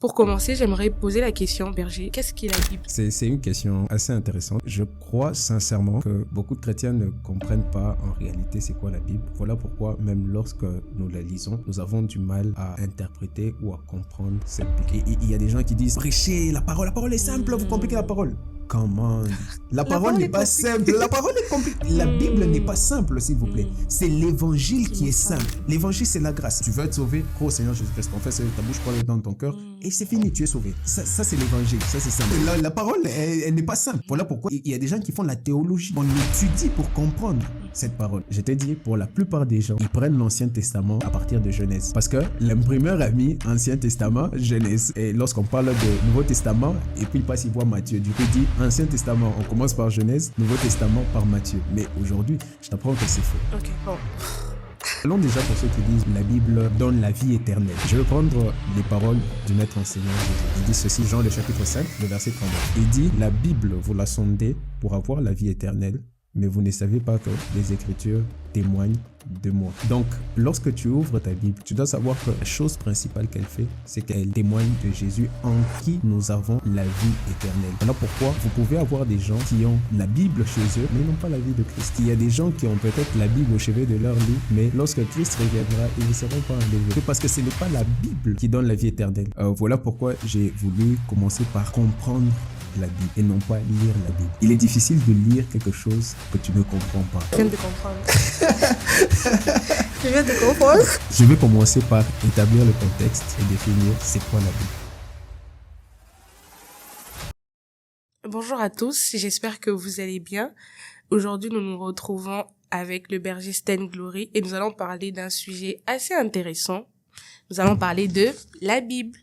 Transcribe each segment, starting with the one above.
Pour commencer, j'aimerais poser la question, Berger, qu'est-ce qu'est la Bible? C'est une question assez intéressante. Je crois sincèrement que beaucoup de chrétiens ne comprennent pas en réalité c'est quoi la Bible. Voilà pourquoi même lorsque nous la lisons, nous avons du mal à interpréter ou à comprendre cette Bible. Et il y a des gens qui disent « Prêchez la parole est simple, vous compliquez la parole ». Comment? La parole n'est pas simple. La parole est compliquée. La Bible n'est pas simple, s'il vous plaît. C'est l'évangile qui est simple. L'évangile, c'est la grâce. Tu veux être sauvé, crois au Seigneur Jésus-Christ, confesse ta bouche, crois dans ton cœur, et c'est fini, tu es sauvé. Ça c'est l'évangile, ça c'est simple. La parole, elle n'est pas simple. Voilà pourquoi il y a des gens qui font la théologie. On étudie pour comprendre cette parole. Je t'ai dit, pour la plupart des gens, ils prennent l'Ancien Testament à partir de Genèse. Parce que l'imprimeur a mis Ancien Testament, Genèse. Et lorsqu'on parle de Nouveau Testament, et puis il passe, il voit Matthieu. Du coup, il dit Ancien Testament, on commence par Genèse, Nouveau Testament par Matthieu. Mais aujourd'hui, je t'apprends que c'est faux. Ok, bon. Allons déjà pour ceux qui disent la Bible donne la vie éternelle. Je vais prendre les paroles du maître enseignant Jésus. Il dit ceci, Jean le chapitre 5, le verset 39. Il dit, la Bible, vous la sondez pour avoir la vie éternelle, mais vous ne savez pas que les Écritures témoignent de moi. Donc, lorsque tu ouvres ta Bible, tu dois savoir que la chose principale qu'elle fait, c'est qu'elle témoigne de Jésus en qui nous avons la vie éternelle. Voilà pourquoi vous pouvez avoir des gens qui ont la Bible chez eux, mais n'ont pas la vie de Christ. Il y a des gens qui ont peut-être la Bible au chevet de leur lit, mais lorsque Christ reviendra, ils ne seront pas enlevés. Parce que ce n'est pas la Bible qui donne la vie éternelle. Voilà pourquoi j'ai voulu commencer par comprendre la Bible et non pas lire la Bible. Il est difficile de lire quelque chose que tu ne comprends pas. Je viens de comprendre. Je viens de comprendre. Je vais commencer par établir le contexte et définir c'est quoi la Bible. Bonjour à tous, j'espère que vous allez bien. Aujourd'hui, nous nous retrouvons avec le berger Sten Glory et nous allons parler d'un sujet assez intéressant. Nous allons parler de la Bible.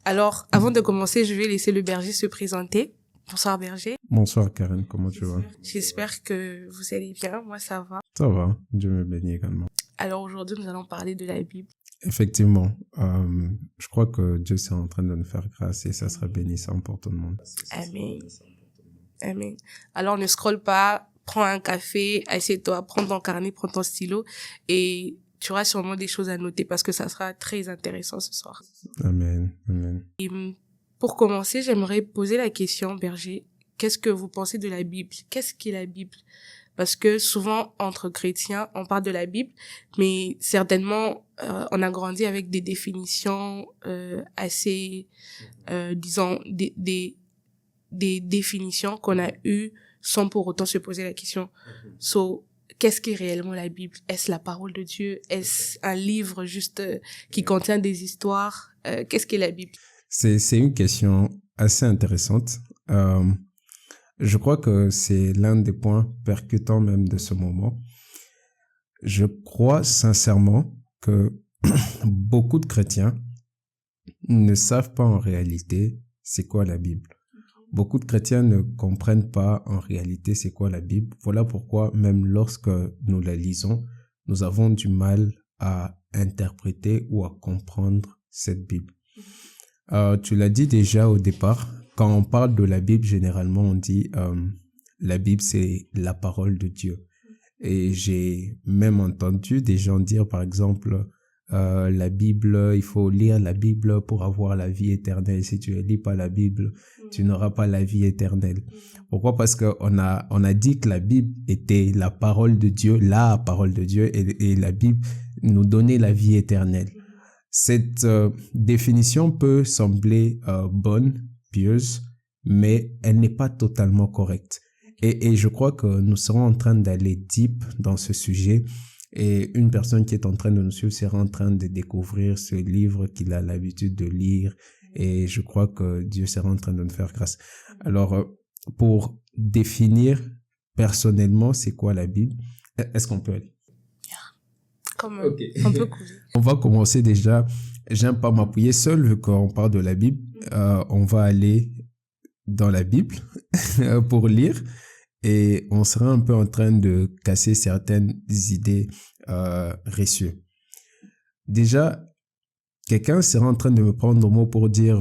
Alors, avant de commencer, je vais laisser le berger se présenter. Bonsoir berger. Bonsoir Karen, comment tu vas? J'espère que vous allez bien, moi ça va. Ça va, Dieu me bénit également. Alors aujourd'hui, nous allons parler de la Bible. Effectivement, je crois que Dieu est en train de nous faire grâce et ça sera bénissant pour tout le monde. Amen. Amen. Alors ne scrolle pas, prends un café, assieds-toi, prends ton carnet, prends ton stylo et tu auras sûrement des choses à noter parce que ça sera très intéressant ce soir. Amen, amen. Et pour commencer, j'aimerais poser la question, berger, qu'est-ce que vous pensez de la Bible? Qu'est-ce qu'est la Bible? Parce que souvent, entre chrétiens, on parle de la Bible, mais certainement, on a grandi avec des définitions assez, disons, des définitions qu'on a eues sans pour autant se poser la question. So, qu'est-ce qu'est réellement la Bible? Est-ce la parole de Dieu? Est-ce un livre juste qui contient des histoires? Qu'est-ce qu'est la Bible? C'est une question assez intéressante. Je crois que c'est l'un des points percutants même de ce moment. Je crois sincèrement que beaucoup de chrétiens ne savent pas en réalité c'est quoi la Bible. Beaucoup de chrétiens ne comprennent pas en réalité c'est quoi la Bible. Voilà pourquoi même lorsque nous la lisons, nous avons du mal à interpréter ou à comprendre cette Bible. Tu l'as dit déjà au départ, quand on parle de la Bible, généralement on dit la Bible c'est la parole de Dieu. Et j'ai même entendu des gens dire par exemple la Bible, il faut lire la Bible pour avoir la vie éternelle. Si tu ne lis pas la Bible, tu n'auras pas la vie éternelle. Pourquoi? Parce que on a dit que la Bible était la parole de Dieu, la parole de Dieu, et la Bible nous donnait la vie éternelle. Cette définition peut sembler bonne, pieuse, mais elle n'est pas totalement correcte. Et je crois que nous serons en train d'aller deep dans ce sujet. Et une personne qui est en train de nous suivre sera en train de découvrir ce livre qu'il a l'habitude de lire. Et je crois que Dieu sera en train de nous faire grâce. Alors, pour définir personnellement c'est quoi la Bible, est-ce qu'on peut aller? Comme un peu cool. On va commencer déjà. J'aime pas m'appuyer seul vu qu'on parle de la Bible. On va aller dans la Bible pour lire et on sera un peu en train de casser certaines idées reçues. Déjà, quelqu'un sera en train de me prendre au mot pour dire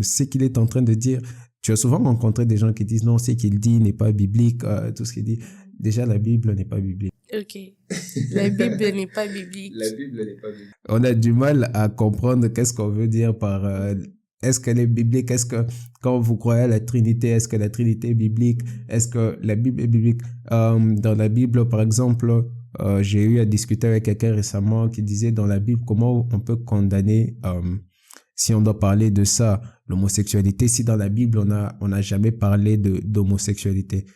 ce qu'il est en train de dire. Tu as souvent rencontré des gens qui disent non, ce qu'il dit n'est pas biblique, tout ce qu'il dit. Déjà, la Bible n'est pas biblique. Ok. La Bible n'est pas biblique. La Bible n'est pas biblique. On a du mal à comprendre qu'est-ce qu'on veut dire par est-ce qu'elle est biblique? Est-ce que quand vous croyez à la Trinité, est-ce que la Trinité est biblique? Est-ce que la Bible est biblique? Dans la Bible, par exemple, j'ai eu à discuter avec quelqu'un récemment qui disait dans la Bible comment on peut condamner, si on doit parler de ça, l'homosexualité, si dans la Bible on n'a jamais parlé d'homosexualité.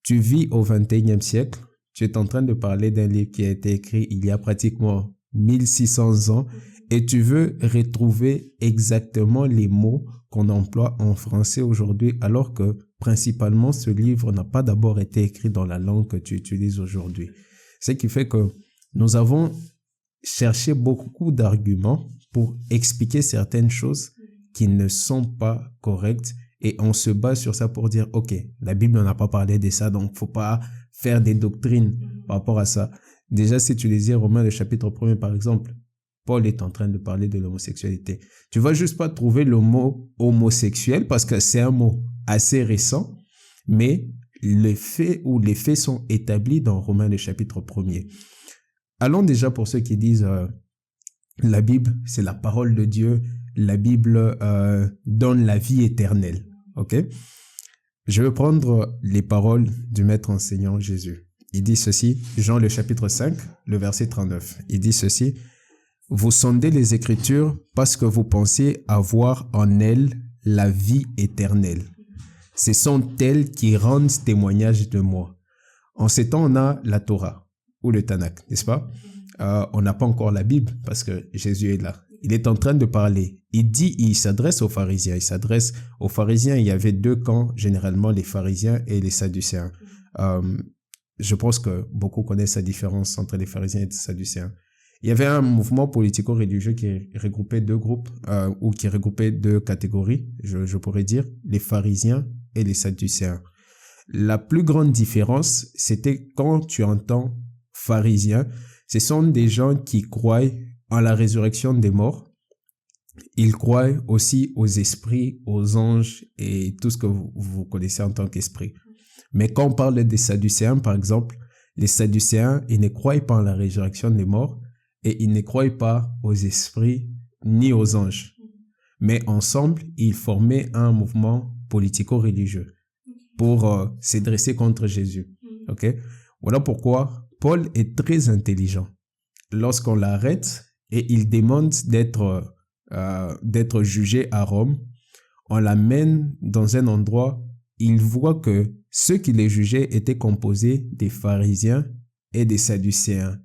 Tu vis au 21e siècle, tu es en train de parler d'un livre qui a été écrit il y a pratiquement 1600 ans et tu veux retrouver exactement les mots qu'on emploie en français aujourd'hui alors que principalement ce livre n'a pas d'abord été écrit dans la langue que tu utilises aujourd'hui. Ce qui fait que nous avons cherché beaucoup d'arguments pour expliquer certaines choses qui ne sont pas correctes et on se base sur ça pour dire ok, la Bible n'en a pas parlé de ça donc faut pas faire des doctrines par rapport à ça. Déjà si tu lisais Romains le chapitre 1er par exemple, Paul est en train de parler de l'homosexualité. Tu vas juste pas trouver le mot homosexuel parce que c'est un mot assez récent, mais les faits sont établis dans Romains le chapitre 1er. Allons déjà pour ceux qui disent la Bible, c'est la parole de Dieu, la Bible donne la vie éternelle. Ok? Je vais prendre les paroles du maître enseignant Jésus. Il dit ceci, Jean le chapitre 5, le verset 39. Il dit ceci, « Vous sondez les Écritures parce que vous pensez avoir en elles la vie éternelle. Ce sont elles qui rendent témoignage de moi. » En ces temps, on a la Torah ou le Tanakh, n'est-ce pas? On n'a pas encore la Bible parce que Jésus est là. Il est en train de parler. Il s'adresse aux pharisiens. Il y avait deux camps, généralement les pharisiens et les sadducéens. Je pense que beaucoup connaissent la différence entre les pharisiens et les sadducéens. Il y avait un mouvement politico-religieux qui regroupait deux groupes, ou qui regroupait deux catégories, je pourrais dire, les pharisiens et les sadducéens. La plus grande différence, c'était quand tu entends pharisiens, ce sont des gens qui croient en la résurrection des morts. Ils croient aussi aux esprits, aux anges et tout ce que vous connaissez en tant qu'esprit. Mais quand on parle des Sadducéens, par exemple, les Sadducéens, ils ne croient pas en la résurrection des morts et ils ne croient pas aux esprits ni aux anges. Mais ensemble, ils formaient un mouvement politico-religieux pour se dresser contre Jésus. Okay? Voilà pourquoi Paul est très intelligent. Lorsqu'on l'arrête et il demande d'être jugé à Rome, on l'amène dans un endroit, il voit que ceux qui les jugeaient étaient composés des pharisiens et des sadducéens.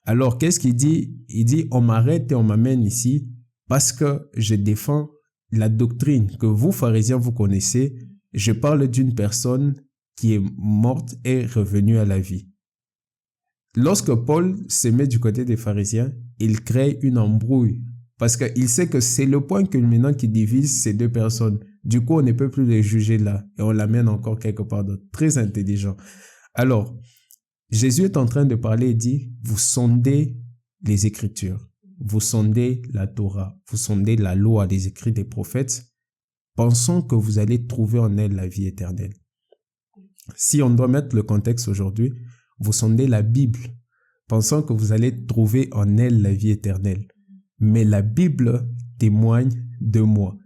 Alors, qu'est-ce qu'il dit? Il dit, on m'arrête et on m'amène ici parce que je défends la doctrine que vous, pharisiens, vous connaissez. Je parle d'une personne qui est morte et revenue à la vie. Lorsque Paul se met du côté des pharisiens, il crée une embrouille parce qu'il sait que c'est le point culminant qui divise ces deux personnes. Du coup, on ne peut plus les juger là et on l'amène encore quelque part d'autre. Très intelligent. Alors, Jésus est en train de parler et dit, vous sondez les Écritures, vous sondez la Torah, vous sondez la loi, les écrits des prophètes, pensant que vous allez trouver en elle la vie éternelle. Si on doit mettre le contexte aujourd'hui, vous sondez la Bible, pensant que vous allez trouver en elle la vie éternelle. Mais la Bible témoigne de moi.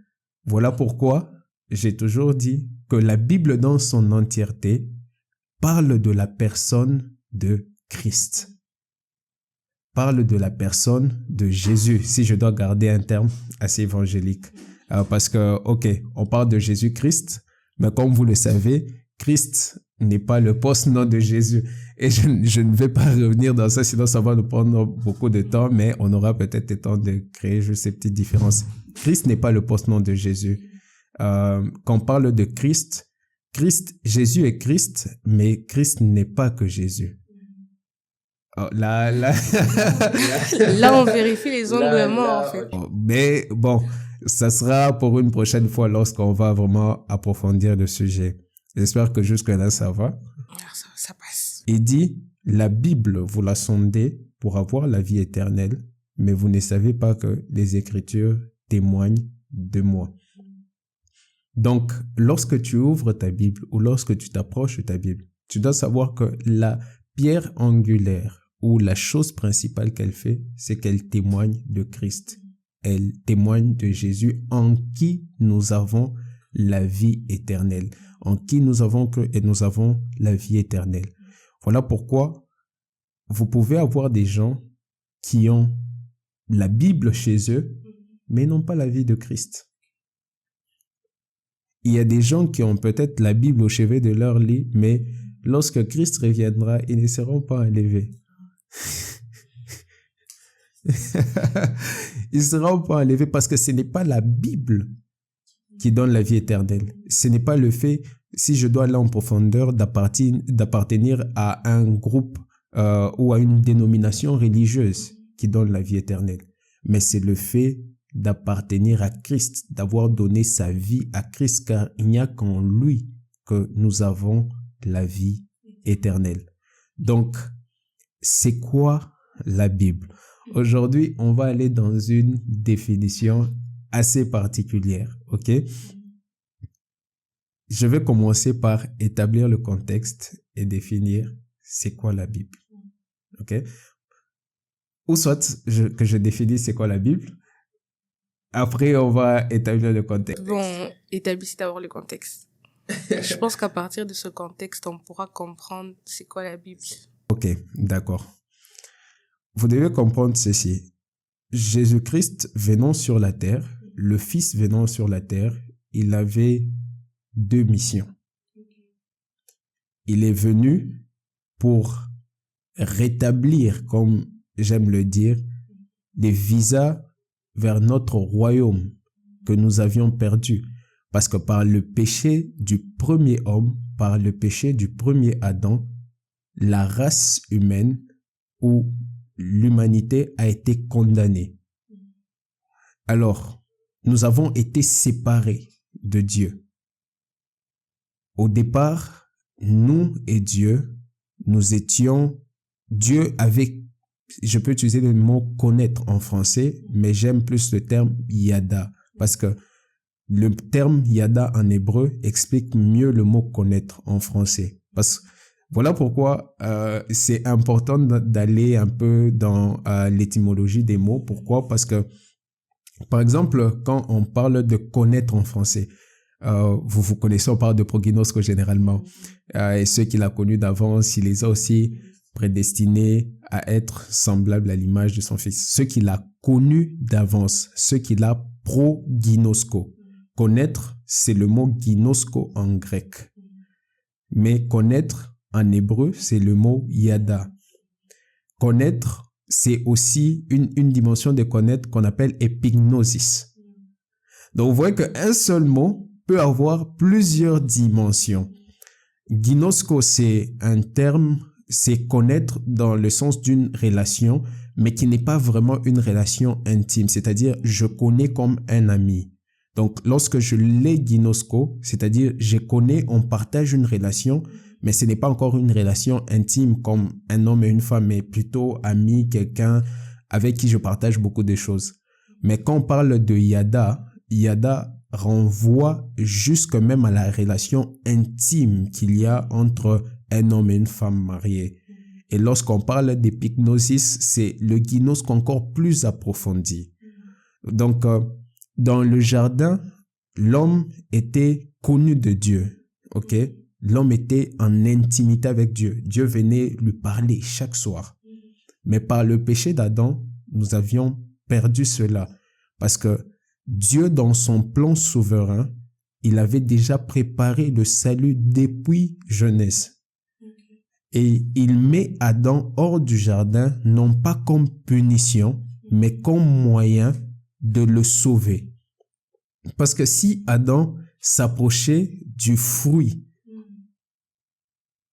Voilà pourquoi j'ai toujours dit que la Bible dans son entièreté parle de la personne de Christ. Parle de la personne de Jésus, si je dois garder un terme assez évangélique. Parce que, ok, on parle de Jésus-Christ, mais comme vous le savez, Christ n'est pas le post-nom de Jésus. Et je ne vais pas revenir dans ça, sinon ça va nous prendre beaucoup de temps, mais on aura peut-être le temps de créer juste ces petites différences. Christ n'est pas le post-nom de Jésus. Quand on parle de Christ, Jésus est Christ, mais Christ n'est pas que Jésus. Oh, là, on vérifie les anglements, en fait. Mais bon, ça sera pour une prochaine fois lorsqu'on va vraiment approfondir le sujet. J'espère que jusque-là, ça va. Ça passe. Il dit, la Bible, vous la sondez pour avoir la vie éternelle, mais vous ne savez pas que les Écritures témoignent de moi. Donc, lorsque tu ouvres ta Bible ou lorsque tu t'approches de ta Bible, tu dois savoir que la pierre angulaire ou la chose principale qu'elle fait, c'est qu'elle témoigne de Christ. elle témoigne de Jésus en qui nous avons la vie éternelle, en qui nous avons cru et nous avons la vie éternelle. Voilà pourquoi vous pouvez avoir des gens qui ont la Bible chez eux, mais n'ont pas la vie de Christ. Il y a des gens qui ont peut-être la Bible au chevet de leur lit, mais lorsque Christ reviendra, ils ne seront pas enlevés. Ils ne seront pas enlevés parce que ce n'est pas la Bible qui donne la vie éternelle. Ce n'est pas le fait, si je dois aller en profondeur, d'appartenir à un groupe ou à une dénomination religieuse qui donne la vie éternelle. Mais c'est le fait d'appartenir à Christ, d'avoir donné sa vie à Christ, car il n'y a qu'en lui que nous avons la vie éternelle. Donc, c'est quoi la Bible? Aujourd'hui, on va aller dans une définition assez particulière, ok? Je vais commencer par établir le contexte et définir c'est quoi la Bible, ok? Ou soit que je définisse c'est quoi la Bible. Après, on va établir le contexte. Bon, établissez d'abord le contexte. Je pense qu'à partir de ce contexte, on pourra comprendre c'est quoi la Bible. Ok, d'accord. Vous devez comprendre ceci. Jésus-Christ venant sur la terre, le Fils venant sur la terre, il avait deux missions. Il est venu pour rétablir, comme j'aime le dire, les visas vers notre royaume que nous avions perdu. Parce que par le péché du premier homme, par le péché du premier Adam, la race humaine ou l'humanité a été condamnée. Alors, nous avons été séparés de Dieu. Au départ, nous et Dieu, nous étions... Dieu avait... Je peux utiliser le mot connaître en français, mais j'aime plus le terme yada, parce que le terme yada en hébreu explique mieux le mot connaître en français. Voilà pourquoi c'est important d'aller un peu dans l'étymologie des mots. Pourquoi? Parce que, par exemple, quand on parle de connaître en français, vous connaissez, on parle de proginosko généralement. Et ceux qu'il a connus d'avance, il les a aussi prédestinés à être semblables à l'image de son fils. Ceux qu'il a connus d'avance, ceux qu'il a proginosko. Connaître, c'est le mot ginosko en grec. Mais connaître, en hébreu, c'est le mot yada. Connaître, c'est aussi une dimension de connaître qu'on appelle epignosis. Donc, vous voyez qu'un seul mot peut avoir plusieurs dimensions. Ginosko, c'est un terme, c'est connaître dans le sens d'une relation, mais qui n'est pas vraiment une relation intime. C'est-à-dire, je connais comme un ami. Donc, lorsque je l'ai ginosko, c'est-à-dire, je connais, on partage une relation, mais ce n'est pas encore une relation intime comme un homme et une femme, mais plutôt ami, quelqu'un avec qui je partage beaucoup de choses. Mais quand on parle de yada, yada renvoie jusque même à la relation intime qu'il y a entre un homme et une femme mariés. Et lorsqu'on parle d'épignosis, c'est le ginosko encore plus approfondi. Donc, dans le jardin, l'homme était connu de Dieu, ok? L'homme était en intimité avec Dieu. Dieu venait lui parler chaque soir. Mais par le péché d'Adam, nous avions perdu cela. Parce que Dieu, dans son plan souverain, il avait déjà préparé le salut depuis jeunesse. Et il met Adam hors du jardin, non pas comme punition, mais comme moyen de le sauver. Parce que si Adam s'approchait du fruit,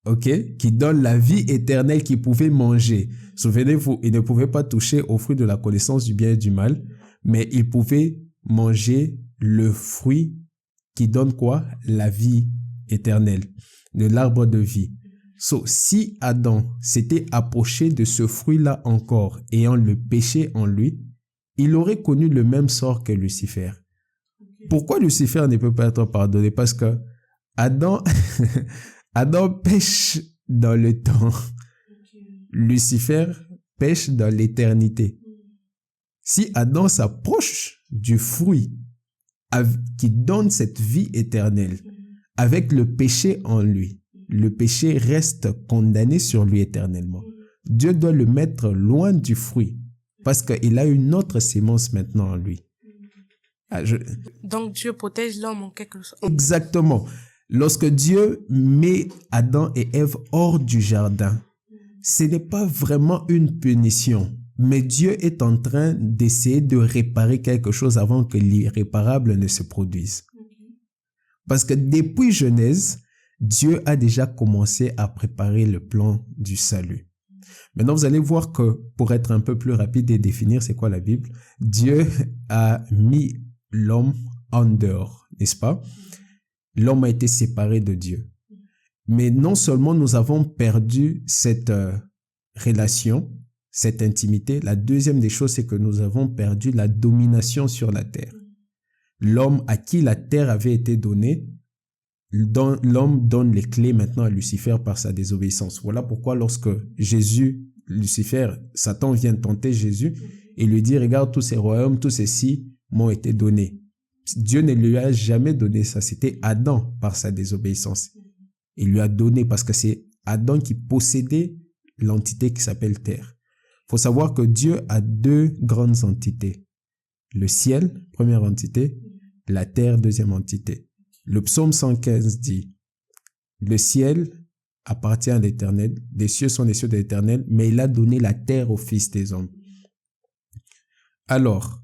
ok, qui donne la vie éternelle qu'il pouvait manger. Souvenez-vous, il ne pouvait pas toucher au fruit de la connaissance du bien et du mal, mais il pouvait manger le fruit qui donne quoi? La vie éternelle, de l'arbre de vie. Si Adam s'était approché de ce fruit-là encore, ayant le péché en lui, il aurait connu le même sort que Lucifer. Pourquoi Lucifer ne peut pas être pardonné? Parce que Adam pêche dans le temps. Lucifer pêche dans l'éternité. Si Adam s'approche du fruit qui donne cette vie éternelle, avec le péché en lui, le péché reste condamné sur lui éternellement. Dieu doit le mettre loin du fruit parce qu'il a une autre sémence maintenant en lui. Donc Dieu protège l'homme en quelque sorte. Exactement. Lorsque Dieu met Adam et Ève hors du jardin, ce n'est pas vraiment une punition, mais Dieu est en train d'essayer de réparer quelque chose avant que l'irréparable ne se produise. Parce que depuis Genèse, Dieu a déjà commencé à préparer le plan du salut. Maintenant, vous allez voir que pour être un peu plus rapide et définir c'est quoi la Bible, Dieu a mis l'homme en dehors, n'est-ce pas? L'homme a été séparé de Dieu. Mais non seulement nous avons perdu cette relation, cette intimité, la deuxième des choses, c'est que nous avons perdu la domination sur la terre. L'homme à qui la terre avait été donnée, l'homme donne les clés maintenant à Lucifer par sa désobéissance. Voilà pourquoi lorsque Satan vient tenter Jésus et lui dit, regarde, tous ces royaumes, tous ceux-ci m'ont été donnés. Dieu ne lui a jamais donné ça. C'était Adam par sa désobéissance. Il lui a donné parce que c'est Adam qui possédait l'entité qui s'appelle terre. Il faut savoir que Dieu a deux grandes entités. Le ciel, première entité, la terre, deuxième entité. Le psaume 115 dit, le ciel appartient à l'Éternel, les cieux sont les cieux de l'Éternel, mais il a donné la terre aux fils des hommes. Alors,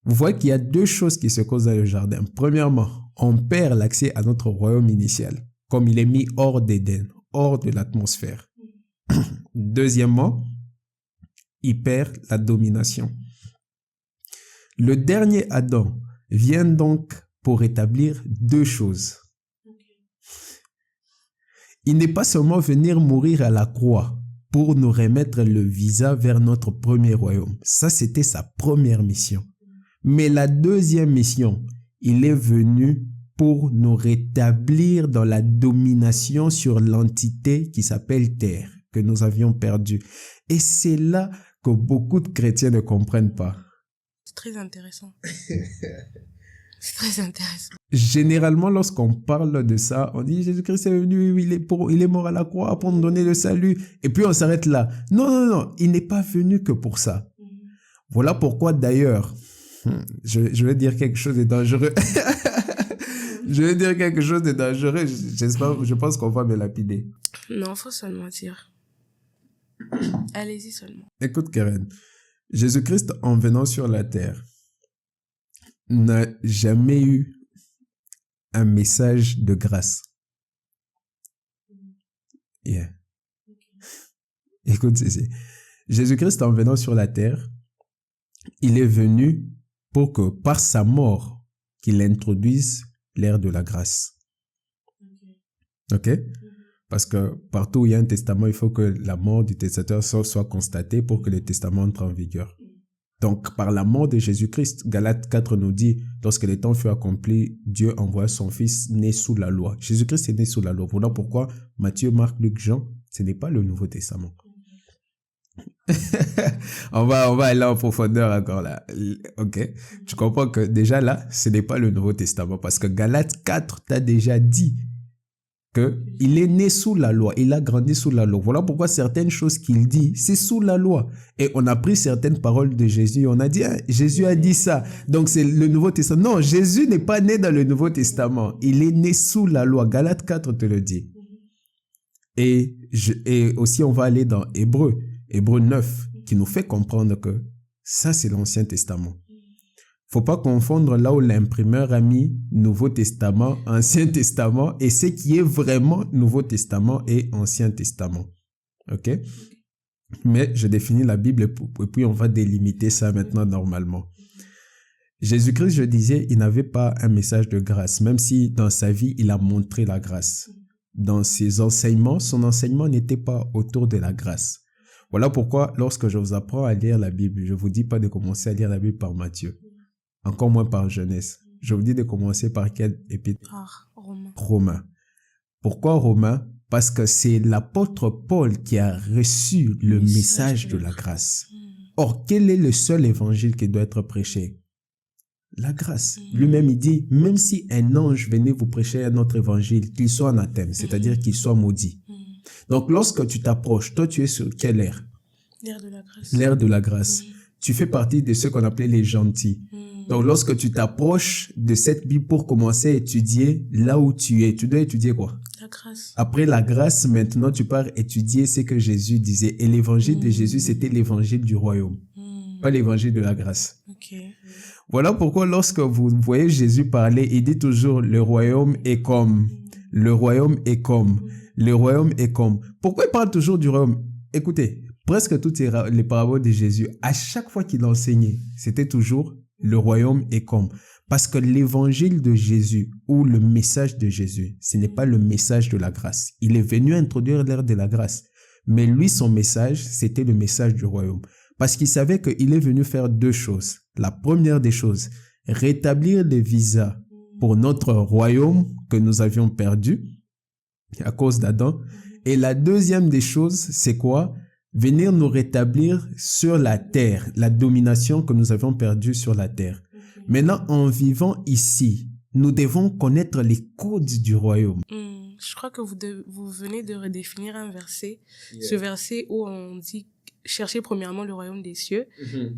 vous voyez qu'il y a deux choses qui se causent dans le jardin. Premièrement, on perd l'accès à notre royaume initial, comme il est mis hors d'Éden, hors de l'atmosphère. Deuxièmement, il perd la domination. Le dernier Adam vient donc pour établir deux choses. Il n'est pas seulement venir mourir à la croix pour nous remettre le visa vers notre premier royaume. Ça, c'était sa première mission. Mais la deuxième mission, il est venu pour nous rétablir dans la domination sur l'entité qui s'appelle terre, que nous avions perdue. Et c'est là que beaucoup de chrétiens ne comprennent pas. C'est très intéressant. C'est très intéressant. Généralement, lorsqu'on parle de ça, on dit Jésus-Christ est venu, il est mort à la croix pour nous donner le salut. Et puis on s'arrête là. Non, il n'est pas venu que pour ça. Voilà pourquoi d'ailleurs, je vais dire quelque chose de dangereux. Je pense qu'on va me lapider. Non, faut seulement dire. Allez-y seulement. Écoute, Karen. Jésus-Christ, en venant sur la terre, n'a jamais eu un message de grâce. Yeah. Écoute ceci. Jésus-Christ, en venant sur la terre, il est venu pour que, par sa mort, qu'il introduise l'ère de la grâce. Ok? Parce que partout où il y a un testament, il faut que la mort du testateur soit constatée pour que le testament entre en vigueur. Donc, par la mort de Jésus-Christ, Galates 4 nous dit, lorsque les temps furent accomplis, Dieu envoya son Fils né sous la loi. Jésus-Christ est né sous la loi. Voilà pourquoi Matthieu, Marc, Luc, Jean, ce n'est pas le Nouveau Testament. on va aller en profondeur encore là. Ok? Tu comprends que déjà là, ce n'est pas le Nouveau Testament parce que Galates 4 t'a déjà dit qu'il est né sous la loi, il a grandi sous la loi. Voilà pourquoi certaines choses qu'il dit, c'est sous la loi. Et on a pris certaines paroles de Jésus, on a dit, Jésus a dit ça, donc c'est le Nouveau Testament. Non, Jésus n'est pas né dans le Nouveau Testament, il est né sous la loi. Galates 4 te le dit. Et aussi on va aller dans Hébreux 9, qui nous fait comprendre que ça c'est l'Ancien Testament. Faut pas confondre là où l'imprimeur a mis Nouveau Testament, Ancien Testament et ce qui est vraiment Nouveau Testament et Ancien Testament. Ok? Mais je définis la Bible et puis on va délimiter ça maintenant normalement. Jésus-Christ, je disais, il n'avait pas un message de grâce, même si dans sa vie, il a montré la grâce. Dans ses enseignements, son enseignement n'était pas autour de la grâce. Voilà pourquoi lorsque je vous apprends à lire la Bible, je vous dis pas de commencer à lire la Bible par Matthieu. Encore moins par Genèse. Je vous dis de commencer par quel épître? Par Romains. Pourquoi Romains? Parce que c'est l'apôtre Paul qui a reçu le message de la grâce. Or, quel est le seul évangile qui doit être prêché? La grâce. Lui-même, il dit, même si un ange venait vous prêcher un autre évangile, qu'il soit anathème, c'est-à-dire qu'il soit maudit. Donc, lorsque tu t'approches, toi, tu es sur quelle ère? L'ère de la grâce. L'ère de la grâce. Tu fais partie de ceux qu'on appelait les gentils. Donc, lorsque tu t'approches de cette Bible pour commencer à étudier là où tu es, tu dois étudier quoi? La grâce. Après la grâce, maintenant, tu pars étudier ce que Jésus disait. Et l'évangile de Jésus, c'était l'évangile du royaume, pas l'évangile de la grâce. Okay. Voilà pourquoi lorsque vous voyez Jésus parler, il dit toujours le royaume est comme, le royaume est comme, le royaume est comme. Pourquoi il parle toujours du royaume? Écoutez, presque toutes les paraboles de Jésus, à chaque fois qu'il enseignait, c'était toujours le royaume est comme. Parce que l'évangile de Jésus ou le message de Jésus, ce n'est pas le message de la grâce. Il est venu introduire l'ère de la grâce. Mais lui, son message, c'était le message du royaume. Parce qu'il savait qu'il est venu faire deux choses. La première des choses, rétablir les visas pour notre royaume que nous avions perdu à cause d'Adam. Et la deuxième des choses, c'est quoi? Venir nous rétablir sur la terre, la domination que nous avions perdue sur la terre. Maintenant, en vivant ici, nous devons connaître les codes du royaume. Je crois que vous venez de redéfinir un verset. Ce verset où on dit cherchez premièrement le royaume des cieux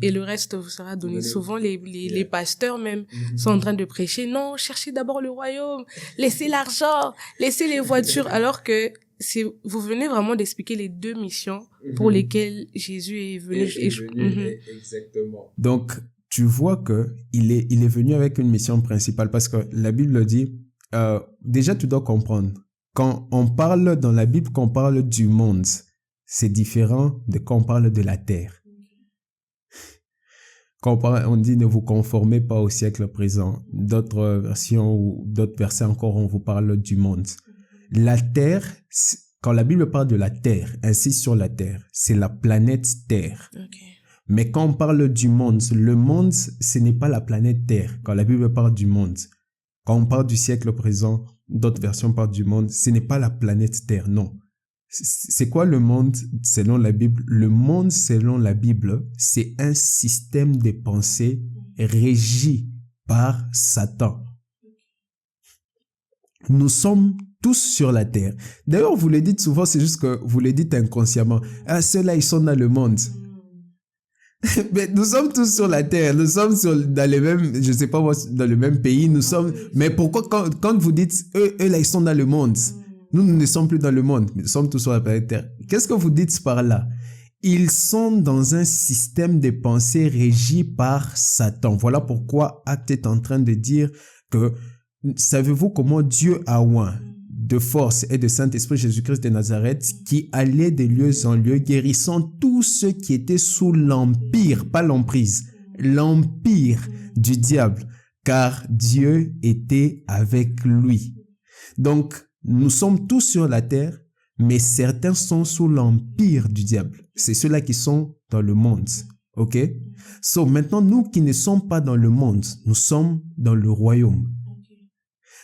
et le reste vous sera donné. Souvent, les pasteurs même sont en train de prêcher. Non, cherchez d'abord le royaume. Laissez l'argent, laissez les voitures. Alors que vous venez vraiment d'expliquer les deux missions pour lesquelles Jésus est venu. Exactement. Donc, tu vois que il est venu avec une mission principale parce que la Bible dit, déjà tu dois comprendre, quand on parle dans la Bible, qu'on parle du monde, c'est différent de quand on parle de la terre. Quand on dit ne vous conformez pas au siècle présent, d'autres versions ou d'autres versets encore, on vous parle du monde. La terre, quand la Bible parle de la terre, insiste sur la terre, c'est la planète Terre. Okay. Mais quand on parle du monde, le monde, ce n'est pas la planète Terre. Quand la Bible parle du monde, quand on parle du siècle présent, d'autres versions parlent du monde, ce n'est pas la planète Terre, non. C'est quoi le monde selon la Bible? Le monde selon la Bible, c'est un système de pensée régi par Satan. Nous sommes tous sur la terre. D'ailleurs, vous le dites souvent, c'est juste que vous le dites inconsciemment. Ah, ceux-là, ils sont dans le monde. Mais nous sommes tous sur la terre. Nous sommes dans le même, je sais pas moi, dans le même pays. Nous sommes, mais pourquoi quand vous dites, eux là, ils sont dans le monde. Nous ne sommes plus dans le monde. Nous sommes tous sur la planète Terre. Qu'est-ce que vous dites par là? Ils sont dans un système de pensée régi par Satan. Voilà pourquoi Acte est en train de dire que savez-vous comment Dieu a oint de force et de Saint-Esprit Jésus-Christ de Nazareth qui allait de lieu en lieu guérissant tous ceux qui étaient sous l'empire, pas l'emprise, l'empire du diable, car Dieu était avec lui. Donc, nous sommes tous sur la terre, mais certains sont sous l'empire du diable. C'est ceux-là qui sont dans le monde. OK? So, maintenant, nous qui ne sommes pas dans le monde, nous sommes dans le royaume.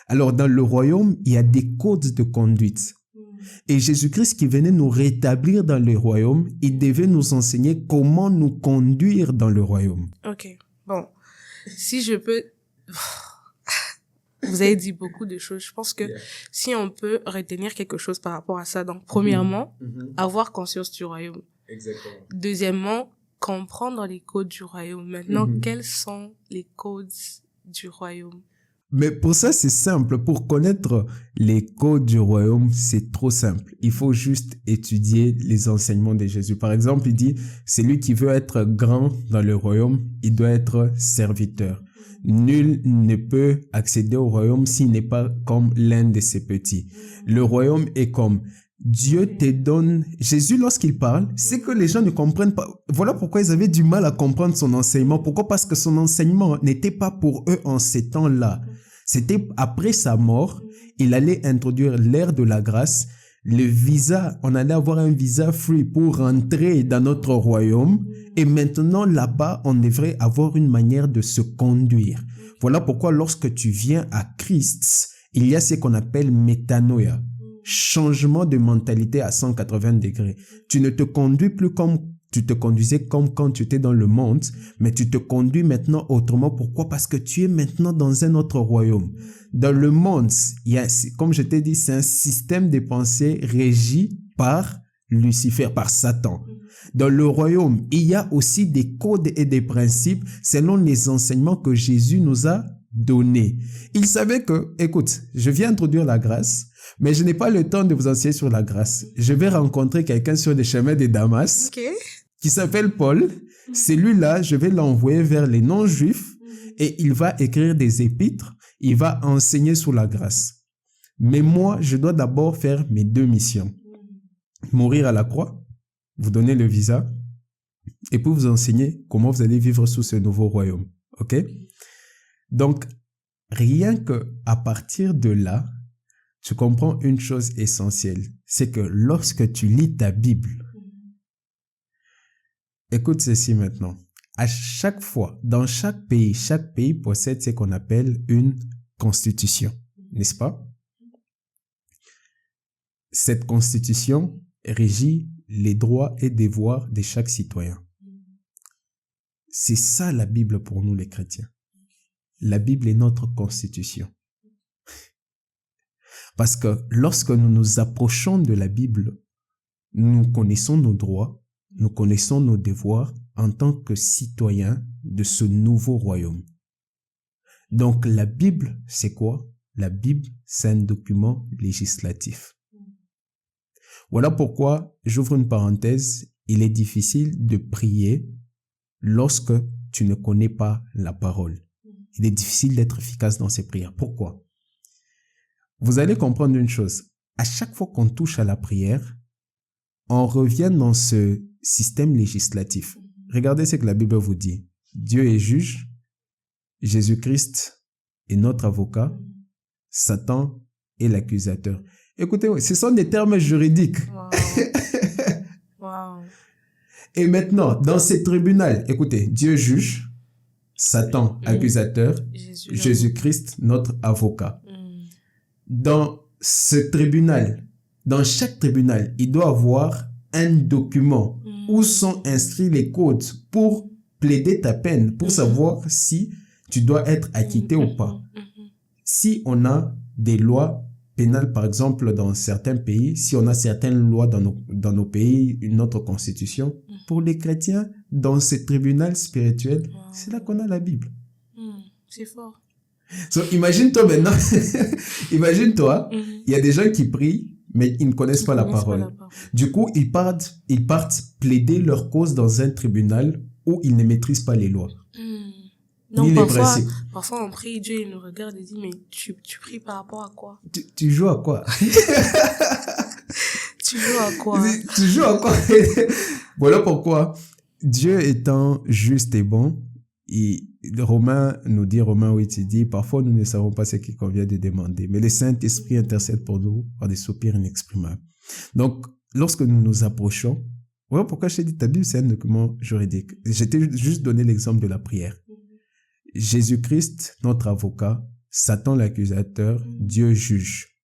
Alors, dans le royaume, il y a des codes de conduite. Et Jésus-Christ qui venait nous rétablir dans le royaume, il devait nous enseigner comment nous conduire dans le royaume. Ok, bon. Si je peux... Vous avez dit beaucoup de choses. Je pense que si on peut retenir quelque chose par rapport à ça, donc premièrement, avoir conscience du royaume. Exactement. Deuxièmement, comprendre les codes du royaume. Maintenant, quels sont les codes du royaume? Mais pour ça, c'est simple. Pour connaître les codes du royaume, c'est trop simple. Il faut juste étudier les enseignements de Jésus. Par exemple, il dit, celui qui veut être grand dans le royaume, il doit être serviteur. Nul ne peut accéder au royaume s'il n'est pas comme l'un de ses petits. Le royaume est comme Dieu te donne... Jésus, lorsqu'il parle, c'est que les gens ne comprennent pas. Voilà pourquoi ils avaient du mal à comprendre son enseignement. Pourquoi? Parce que son enseignement n'était pas pour eux en ces temps-là. C'était après sa mort, il allait introduire l'ère de la grâce. Le visa, on allait avoir un visa free pour rentrer dans notre royaume. Et maintenant, là-bas, on devrait avoir une manière de se conduire. Voilà pourquoi lorsque tu viens à Christ, il y a ce qu'on appelle métanoïa. Changement de mentalité à 180 degrés. Tu ne te conduis plus comme tu te conduisais comme quand tu étais dans le monde, mais tu te conduis maintenant autrement. Pourquoi? Parce que tu es maintenant dans un autre royaume. Dans le monde, comme je t'ai dit, c'est un système de pensée régi par Lucifer, par Satan. Dans le royaume, il y a aussi des codes et des principes selon les enseignements que Jésus nous a donnés. Il savait que, écoute, je viens introduire la grâce, mais je n'ai pas le temps de vous enseigner sur la grâce. Je vais rencontrer quelqu'un sur les chemins de Damas qui s'appelle Paul. Celui-là, je vais l'envoyer vers les non-juifs et il va écrire des épîtres. Il va enseigner sur la grâce. Mais moi, je dois d'abord faire mes 2 missions. Mourir à la croix, vous donner le visa et puis vous enseigner comment vous allez vivre sous ce nouveau royaume. OK? Donc, rien que à partir de là, tu comprends une chose essentielle. C'est que lorsque tu lis ta Bible, écoute ceci maintenant. À chaque fois, dans chaque pays possède ce qu'on appelle une constitution, n'est-ce pas? Cette constitution régit les droits et devoirs de chaque citoyen. C'est ça la Bible pour nous les chrétiens. La Bible est notre constitution. Parce que lorsque nous nous approchons de la Bible, nous connaissons nos droits, nous connaissons nos devoirs en tant que citoyens de ce nouveau royaume. Donc la Bible, c'est quoi? La Bible, c'est un document législatif. Voilà pourquoi, j'ouvre une parenthèse, il est difficile de prier lorsque tu ne connais pas la parole. Il est difficile d'être efficace dans ces prières. Pourquoi? Vous allez comprendre une chose. À chaque fois qu'on touche à la prière, on revient dans ce système législatif. Regardez ce que la Bible vous dit. Dieu est juge, Jésus-Christ est notre avocat, Satan est l'accusateur. Écoutez, ce sont des termes juridiques. Wow. Wow. Et maintenant, dans ce tribunal, écoutez, Dieu juge, Satan accusateur, Jésus-Christ notre avocat. Dans ce tribunal, dans chaque tribunal, il doit avoir un document où sont inscrits les codes pour plaider ta peine, pour savoir si tu dois être acquitté ou pas. Si on a des lois pénales, par exemple, dans certains pays, si on a certaines lois dans nos pays, notre constitution, pour les chrétiens, dans ce tribunal spirituel, c'est là qu'on a la Bible. C'est fort. So, imagine-toi maintenant, imagine-toi, il y a des gens qui prient, mais ils ne connaissent pas la parole. Du coup, ils partent plaider leur cause dans un tribunal où ils ne maîtrisent pas les lois. Donc, parfois on prie, Dieu il nous regarde et dit, mais tu pries par rapport à quoi? Tu joues à quoi? Tu joues à quoi? Tu joues à quoi? Voilà pourquoi Dieu étant juste et bon, Romains 8, il dit, parfois nous ne savons pas ce qu'il convient de demander, mais le Saint-Esprit intercède pour nous par des soupirs inexprimables. Donc, lorsque nous nous approchons, voilà pourquoi je t'ai dit, ta Bible, c'est un document juridique. Je t'ai juste donné l'exemple de la prière. Jésus-Christ, notre avocat, Satan l'accusateur, Dieu juge.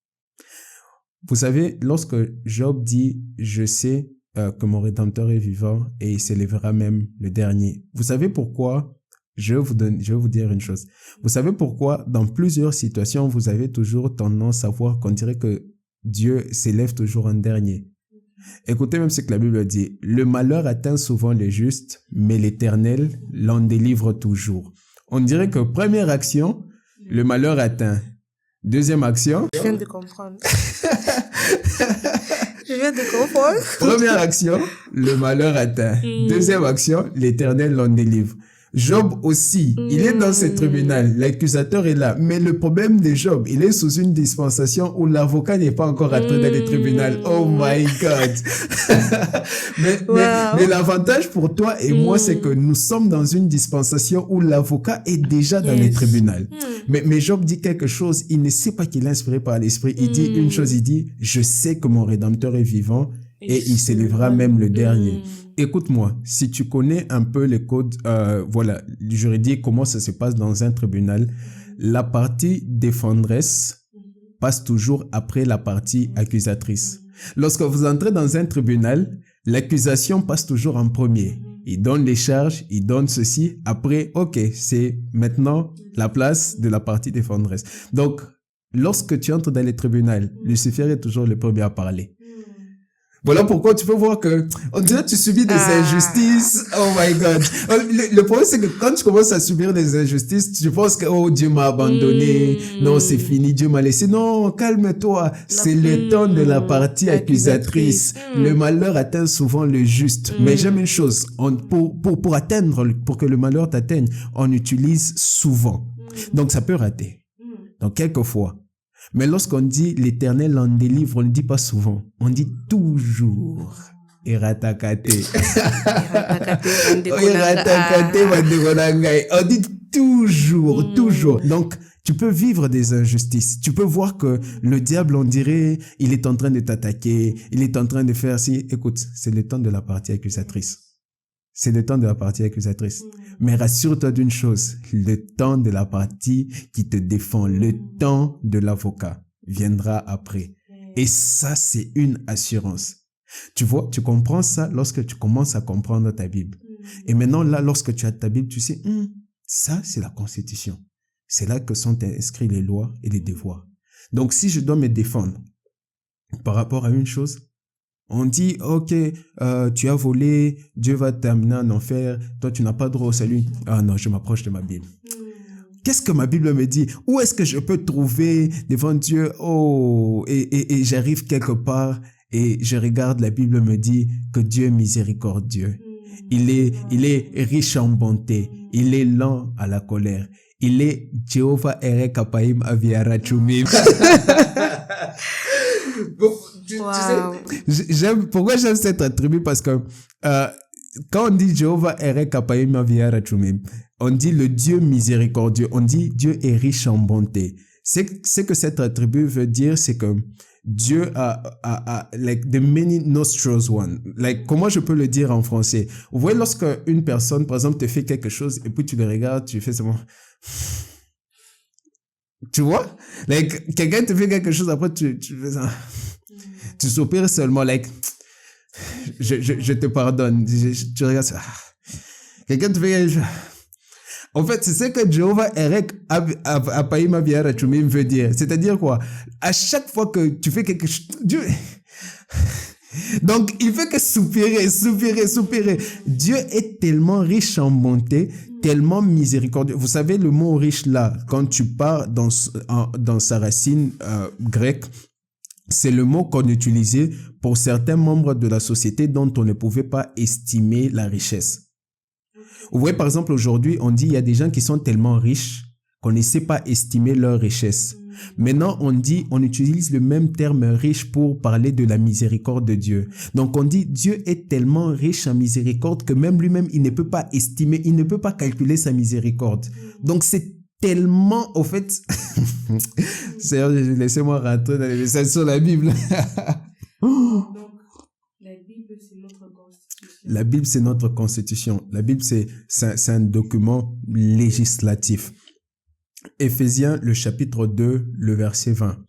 Vous savez, lorsque Job dit, je sais que mon Rédempteur est vivant et il s'élèvera même le dernier. Vous savez pourquoi? Je vais vous dire une chose. Vous savez pourquoi dans plusieurs situations, vous avez toujours tendance à voir qu'on dirait que Dieu s'élève toujours en dernier. Écoutez même ce que la Bible dit. Le malheur atteint souvent les justes, mais l'Éternel l'en délivre toujours. On dirait que première action, le malheur atteint. Deuxième action. Je viens de comprendre. Je viens de comprendre. Première action, le malheur atteint. Deuxième action, l'Éternel l'en délivre. Job aussi, il est dans ce tribunal, l'accusateur est là. Mais le problème de Job, il est sous une dispensation où l'avocat n'est pas encore entré dans le tribunal. Oh my God! mais l'avantage pour toi et moi, c'est que nous sommes dans une dispensation où l'avocat est déjà dans le tribunal. Mais Job dit quelque chose, il ne sait pas qu'il est inspiré par l'Esprit. Il dit une chose, il dit, je sais que mon Rédempteur est vivant et il s'élèvera même le dernier. Écoute-moi, si tu connais un peu les codes, juridiques, comment ça se passe dans un tribunal, la partie défenderesse passe toujours après la partie accusatrice. Lorsque vous entrez dans un tribunal, L'accusation passe toujours en premier. Il donne les charges, il donne ceci. Après, ok, c'est maintenant la place de la partie défenderesse. Donc, lorsque tu entres dans les tribunaux, Lucifer est toujours le premier à parler. Voilà pourquoi tu peux voir que, on dirait que tu subis des injustices. Oh my God. Le problème, c'est que quand tu commences à subir des injustices, tu penses que, oh, Dieu m'a abandonné. Non, c'est fini, Dieu m'a laissé. Non, calme-toi. C'est le temps de la partie accusatrice. Le malheur atteint souvent le juste. Mais j'aime une chose. Pour que le malheur t'atteigne, on utilise souvent. Donc, ça peut rater. Donc, quelquefois. Mais lorsqu'on dit l'Éternel en délivre, on ne dit pas souvent. On dit toujours. Iratakate. On dit toujours, toujours. Donc, tu peux vivre des injustices. Tu peux voir que le diable, on dirait, il est en train de t'attaquer. Il est en train de faire ci. Écoute, c'est le temps de la partie accusatrice. C'est le temps de la partie accusatrice. Mais rassure-toi d'une chose, le temps de la partie qui te défend, le temps de l'avocat viendra après. Et ça, c'est une assurance. Tu vois, tu comprends ça lorsque tu commences à comprendre ta Bible. Et maintenant, là, lorsque tu as ta Bible, tu sais, ça, c'est la Constitution. C'est là que sont inscrits les lois et les devoirs. Donc, si je dois me défendre par rapport à une chose, on dit, ok, tu as volé, Dieu va t'amener en enfer, toi tu n'as pas droit au salut. Ah non, je m'approche de ma Bible. Qu'est-ce que ma Bible me dit? Où est-ce que je peux trouver devant Dieu? Oh, et j'arrive quelque part et je regarde, la Bible me dit que Dieu est miséricordieux. Il est riche en bonté. Il est lent à la colère. Il est Jehovah Ere Kapaim Aviara Chumim. Wow. Pourquoi j'aime cet attribut? Parce que quand on dit Jehovah Ere Kapaim Aviara Chumim, on dit le Dieu miséricordieux, on dit Dieu est riche en bonté. C'est que cet attribut veut dire, c'est que Dieu a like the many nostrils one. Like, comment je peux le dire en français? Vous voyez, lorsque une personne, par exemple, te fait quelque chose et puis tu le regardes, tu fais seulement... Tu vois? Like, quelqu'un te fait quelque chose, après tu fais ça. Tu soupires seulement, like, je te pardonne. Tu regardes ça. Quelqu'un te fait quelque chose. En fait, c'est ce que Jehovah Erek Apaima Viara Chumim veut dire. C'est-à-dire quoi? À chaque fois que tu fais quelque chose, Dieu... Donc, il fait que soupirer. Dieu est tellement riche en bonté, tellement miséricordieux. Vous savez, le mot riche là, quand tu pars dans sa racine grecque, c'est le mot qu'on utilisait pour certains membres de la société dont on ne pouvait pas estimer la richesse. Vous voyez, par exemple, aujourd'hui, on dit il y a des gens qui sont tellement riches qu'on ne sait pas estimer leur richesse. Maintenant, on utilise le même terme riche pour parler de la miséricorde de Dieu. Donc, on dit Dieu est tellement riche en miséricorde que même lui-même, il ne peut pas estimer, il ne peut pas calculer sa miséricorde. Donc, c'est tellement, au fait, laissez-moi rentrer dans les messages sur la Bible. Donc, la Bible, c'est notre constitution. La Bible, c'est notre constitution. La Bible, c'est un document législatif. Éphésiens, le chapitre 2, le verset 20.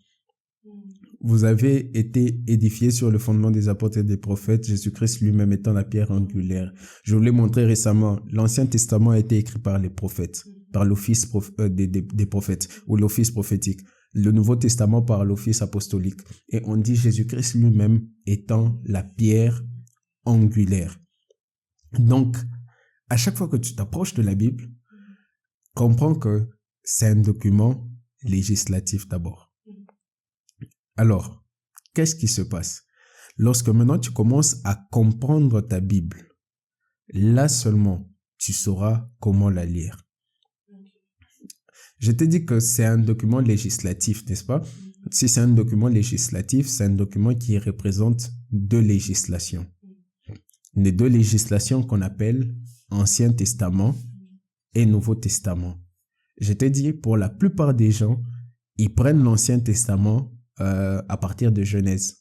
Vous avez été édifiés sur le fondement des apôtres et des prophètes, Jésus-Christ lui-même étant la pierre angulaire. Je vous l'ai montré récemment, l'Ancien Testament a été écrit par les prophètes, par l'office des prophètes ou l'office prophétique. Le Nouveau Testament par l'office apostolique. Et on dit Jésus-Christ lui-même étant la pierre angulaire. Donc, à chaque fois que tu t'approches de la Bible, comprends que c'est un document législatif d'abord. Alors, qu'est-ce qui se passe? Lorsque maintenant tu commences à comprendre ta Bible, là seulement, tu sauras comment la lire. Je t'ai dit que c'est un document législatif, n'est-ce pas? Si c'est un document législatif, c'est un document qui représente deux législations. Les deux législations qu'on appelle Ancien Testament et Nouveau Testament. Je t'ai dit, pour la plupart des gens, ils prennent l'Ancien Testament à partir de Genèse.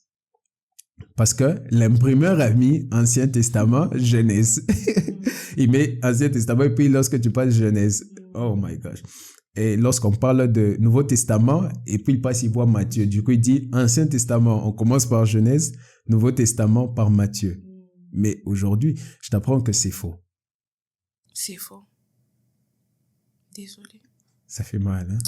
Parce que l'imprimeur a mis Ancien Testament, Genèse. Il met Ancien Testament et puis lorsque tu parles Genèse, oh my gosh. Et lorsqu'on parle de Nouveau Testament, et puis il passe, il voit Matthieu. Du coup, il dit Ancien Testament, on commence par Genèse, Nouveau Testament par Matthieu. Mais aujourd'hui, je t'apprends que c'est faux. C'est faux. Désolée. Ça fait mal, hein?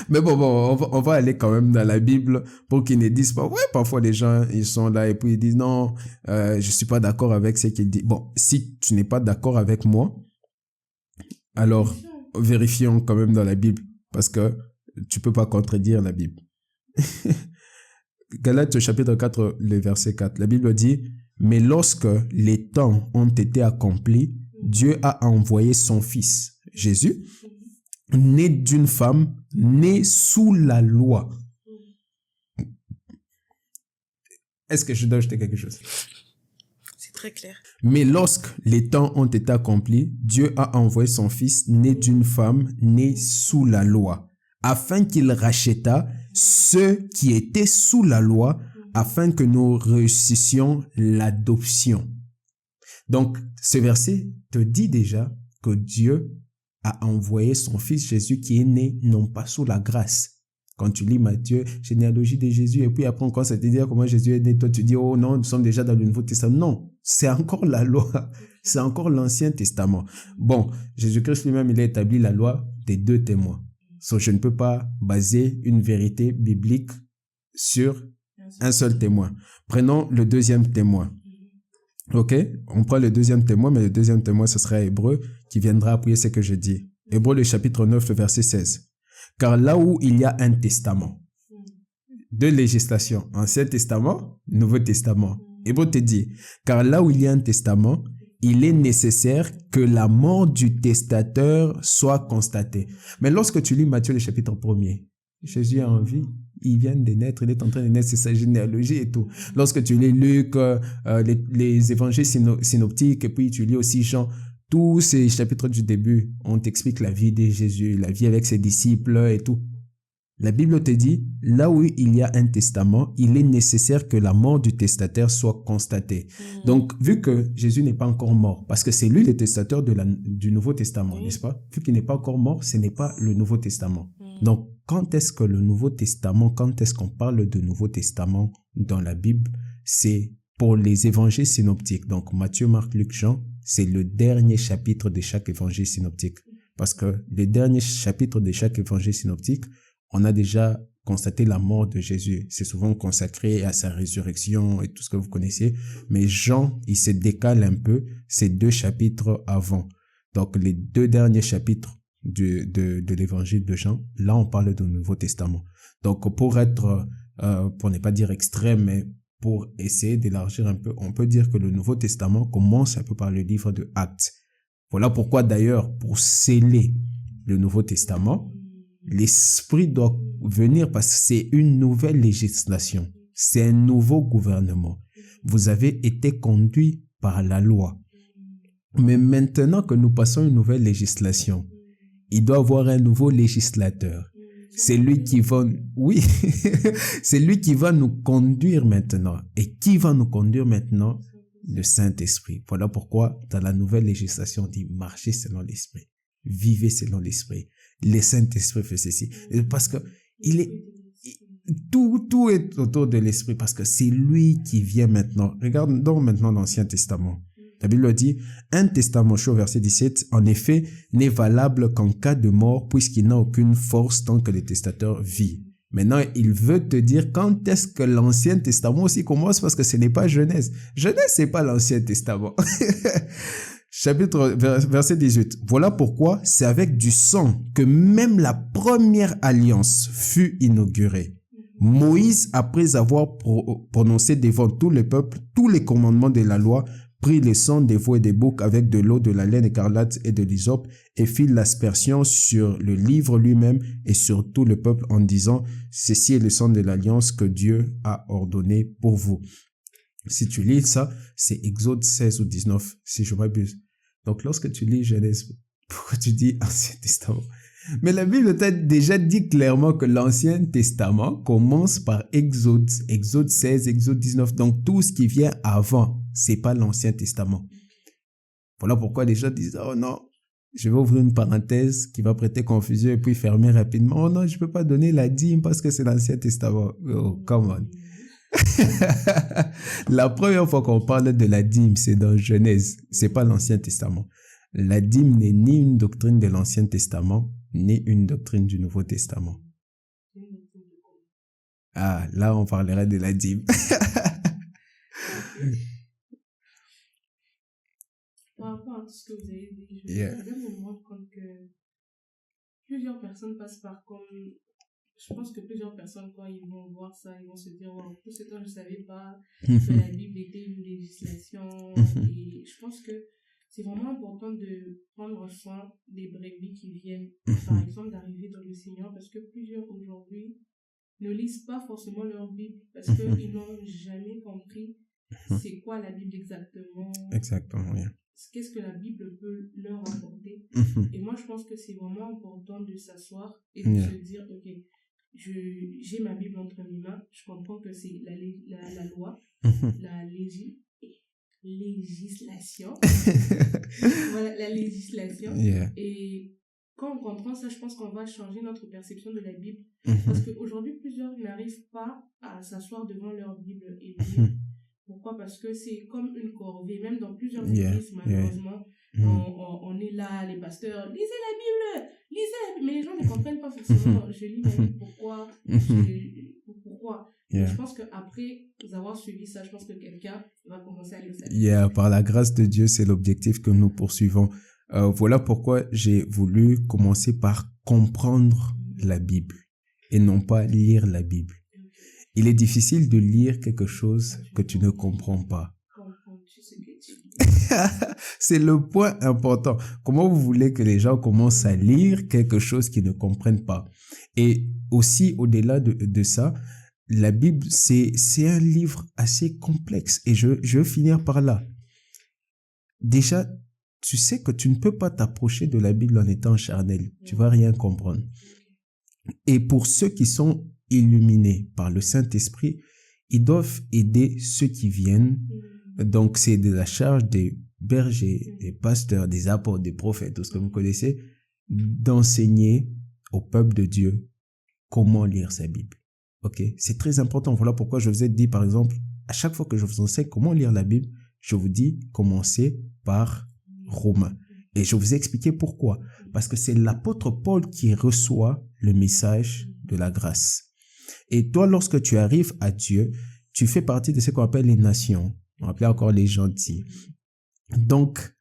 Mais bon, on va aller quand même dans la Bible pour qu'ils ne disent pas, ouais, parfois les gens, ils sont là et puis ils disent, non, je suis pas d'accord avec ce qu'il dit. Bon, si tu n'es pas d'accord avec moi, alors vérifions quand même dans la Bible parce que tu peux pas contredire la Bible. Galates chapitre 4, le verset 4, la Bible dit, mais lorsque les temps ont été accomplis, Dieu a envoyé son fils, Jésus, né d'une femme, né sous la loi. Est-ce que je dois ajouter quelque chose? C'est très clair. Mais lorsque les temps ont été accomplis, Dieu a envoyé son fils, né d'une femme, né sous la loi, afin qu'il rachètât ceux qui étaient sous la loi, afin que nous réussissions l'adoption. Donc, ce verset te dit déjà que Dieu a envoyé son fils Jésus qui est né non pas sous la grâce. Quand tu lis Matthieu, généalogie de Jésus, et puis après on commence à te dire comment Jésus est né, toi tu dis, oh non, nous sommes déjà dans le Nouveau Testament. Non, c'est encore la loi, c'est encore l'Ancien Testament. Bon, Jésus-Christ lui-même, il a établi la loi des 2 témoins. So, je ne peux pas baser une vérité biblique sur un seul témoin. Prenons le deuxième témoin. Ok, on prend le deuxième témoin, mais le deuxième témoin, ce sera Hébreu, qui viendra appuyer ce que je dis. Hébreu, le chapitre 9, le verset 16. Car là où il y a un testament, 2 législations, Ancien Testament, Nouveau Testament. Hébreu te dit, car là où il y a un testament, il est nécessaire que la mort du testateur soit constatée. Mais lorsque tu lis Matthieu, le chapitre 1er, Jésus est en vie. Il vient de naître, il est en train de naître, c'est sa généalogie et tout. Lorsque tu lis Luc, les évangiles synoptiques, et puis tu lis aussi Jean, tous ces chapitres du début, on t'explique la vie de Jésus, la vie avec ses disciples et tout. La Bible te dit, là où il y a un testament, il est nécessaire que la mort du testataire soit constatée. Donc, vu que Jésus n'est pas encore mort, parce que c'est lui le testateur du Nouveau Testament, n'est-ce pas? Vu qu'il n'est pas encore mort, ce n'est pas le Nouveau Testament. Donc, quand est-ce que le Nouveau Testament, quand est-ce qu'on parle de Nouveau Testament dans la Bible? C'est pour les évangiles synoptiques. Donc, Matthieu, Marc, Luc, Jean, c'est le dernier chapitre de chaque évangile synoptique. Parce que le dernier chapitre de chaque évangile synoptique, on a déjà constaté la mort de Jésus. C'est souvent consacré à sa résurrection et tout ce que vous connaissez. Mais Jean, il se décale un peu, c'est 2 chapitres avant. Donc, les 2 derniers chapitres de l'évangile de Jean, là, on parle du Nouveau Testament. Donc, pour ne pas dire extrême, mais pour essayer d'élargir un peu, on peut dire que le Nouveau Testament commence un peu par le livre de Actes. Voilà pourquoi, d'ailleurs, pour sceller le Nouveau Testament, l'Esprit doit venir parce que c'est une nouvelle législation. C'est un nouveau gouvernement. Vous avez été conduit par la loi. Mais maintenant que nous passons une nouvelle législation, il doit y avoir un nouveau législateur. C'est lui qui va, oui, c'est lui qui va nous conduire maintenant. Et qui va nous conduire maintenant? Le Saint-Esprit. Voilà pourquoi dans la nouvelle législation, on dit marchez selon l'Esprit. Vivez selon l'Esprit. Le Saint-Esprit fait ceci. Parce que tout est autour de l'Esprit parce que c'est lui qui vient maintenant. Regardons maintenant l'Ancien Testament. La Bible dit, un testament chaud, verset 17, en effet, n'est valable qu'en cas de mort puisqu'il n'a aucune force tant que le testateur vit. Maintenant, il veut te dire quand est-ce que l'Ancien Testament aussi commence parce que ce n'est pas Genèse. Genèse, c'est pas l'Ancien Testament. Verset 18. Voilà pourquoi c'est avec du sang que même la première alliance fut inaugurée. Moïse, après avoir prononcé devant tout le peuple tous les commandements de la loi, prit le sang des veaux et des boucs avec de l'eau, de la laine écarlate et de l'hysope et fit l'aspersion sur le livre lui-même et sur tout le peuple en disant « Ceci est le sang de l'alliance que Dieu a ordonné pour vous. » Si tu lis ça, c'est Exode 16 ou 19, si je m'abuse. Donc, lorsque tu lis Genèse, pourquoi tu dis Ancien Testament? Mais la Bible t'a déjà dit clairement que l'Ancien Testament commence par Exode 16, Exode 19. Donc, tout ce qui vient avant, c'est pas l'Ancien Testament. Voilà pourquoi les gens disent, oh non, je vais ouvrir une parenthèse qui va prêter confusion et puis fermer rapidement. Oh non, je peux pas donner la dîme parce que c'est l'Ancien Testament. Oh, come on. La première fois qu'on parle de la dîme, c'est dans Genèse. C'est pas l'Ancien Testament. La dîme n'est ni une doctrine de l'Ancien Testament, ni une doctrine du Nouveau Testament. Ah, là, on parlerait de la dîme. Par rapport à tout ce que vous avez dit, je Yeah. viens de me rendre compte que plusieurs personnes passent par comme... Je pense que plusieurs personnes, quand ils vont voir ça, ils vont se dire, wow, tout ce temps, je ne savais pas que la Bible était une législation. Et je pense que c'est vraiment important de prendre soin des brebis qui viennent, par exemple, d'arriver dans le Seigneur, parce que plusieurs aujourd'hui ne lisent pas forcément leur Bible, parce qu'ils n'ont jamais compris c'est quoi la Bible exactement. Exactement, oui. Qu'est-ce que la Bible peut leur apporter. Et moi, je pense que c'est vraiment important de s'asseoir et de se dire, ok, j'ai ma Bible entre mes mains, je comprends que c'est la loi, la législation. Voilà, la législation. Et quand on comprend ça, je pense qu'on va changer notre perception de la Bible. Parce qu'aujourd'hui, plusieurs n'arrivent pas à s'asseoir devant leur Bible et lire. Pourquoi? Parce que c'est comme une corvée. Même dans plusieurs églises, malheureusement, on est là, les pasteurs, lisez la Bible, mais les gens ne comprennent pas forcément. Je lis ma Bible, pourquoi? Pourquoi? Et je pense qu'après avoir suivi ça, je pense que quelqu'un va commencer à lire sa Bible. Par la grâce de Dieu, c'est l'objectif que nous poursuivons. Voilà pourquoi j'ai voulu commencer par comprendre la Bible et non pas lire la Bible. Il est difficile de lire quelque chose que tu ne comprends pas. C'est le point important. Comment vous voulez que les gens commencent à lire quelque chose qu'ils ne comprennent pas? Et aussi, au-delà de ça, la Bible, c'est un livre assez complexe. Et je veux finir par là. Déjà, tu sais que tu ne peux pas t'approcher de la Bible en étant charnel. Tu vas rien comprendre. Et pour ceux qui sont illuminés par le Saint-Esprit, ils doivent aider ceux qui viennent. Donc, c'est de la charge des bergers, des pasteurs, des apôtres, des prophètes, tout ce que vous connaissez, d'enseigner au peuple de Dieu comment lire sa Bible. Ok? C'est très important. Voilà pourquoi je vous ai dit, par exemple, à chaque fois que je vous enseigne comment lire la Bible, je vous dis, commencez par Romains. Et je vous ai expliqué pourquoi. Parce que c'est l'apôtre Paul qui reçoit le message de la grâce. Et toi, lorsque tu arrives à Dieu, tu fais partie de ce qu'on appelle les nations. On appelle encore les gentils. Donc,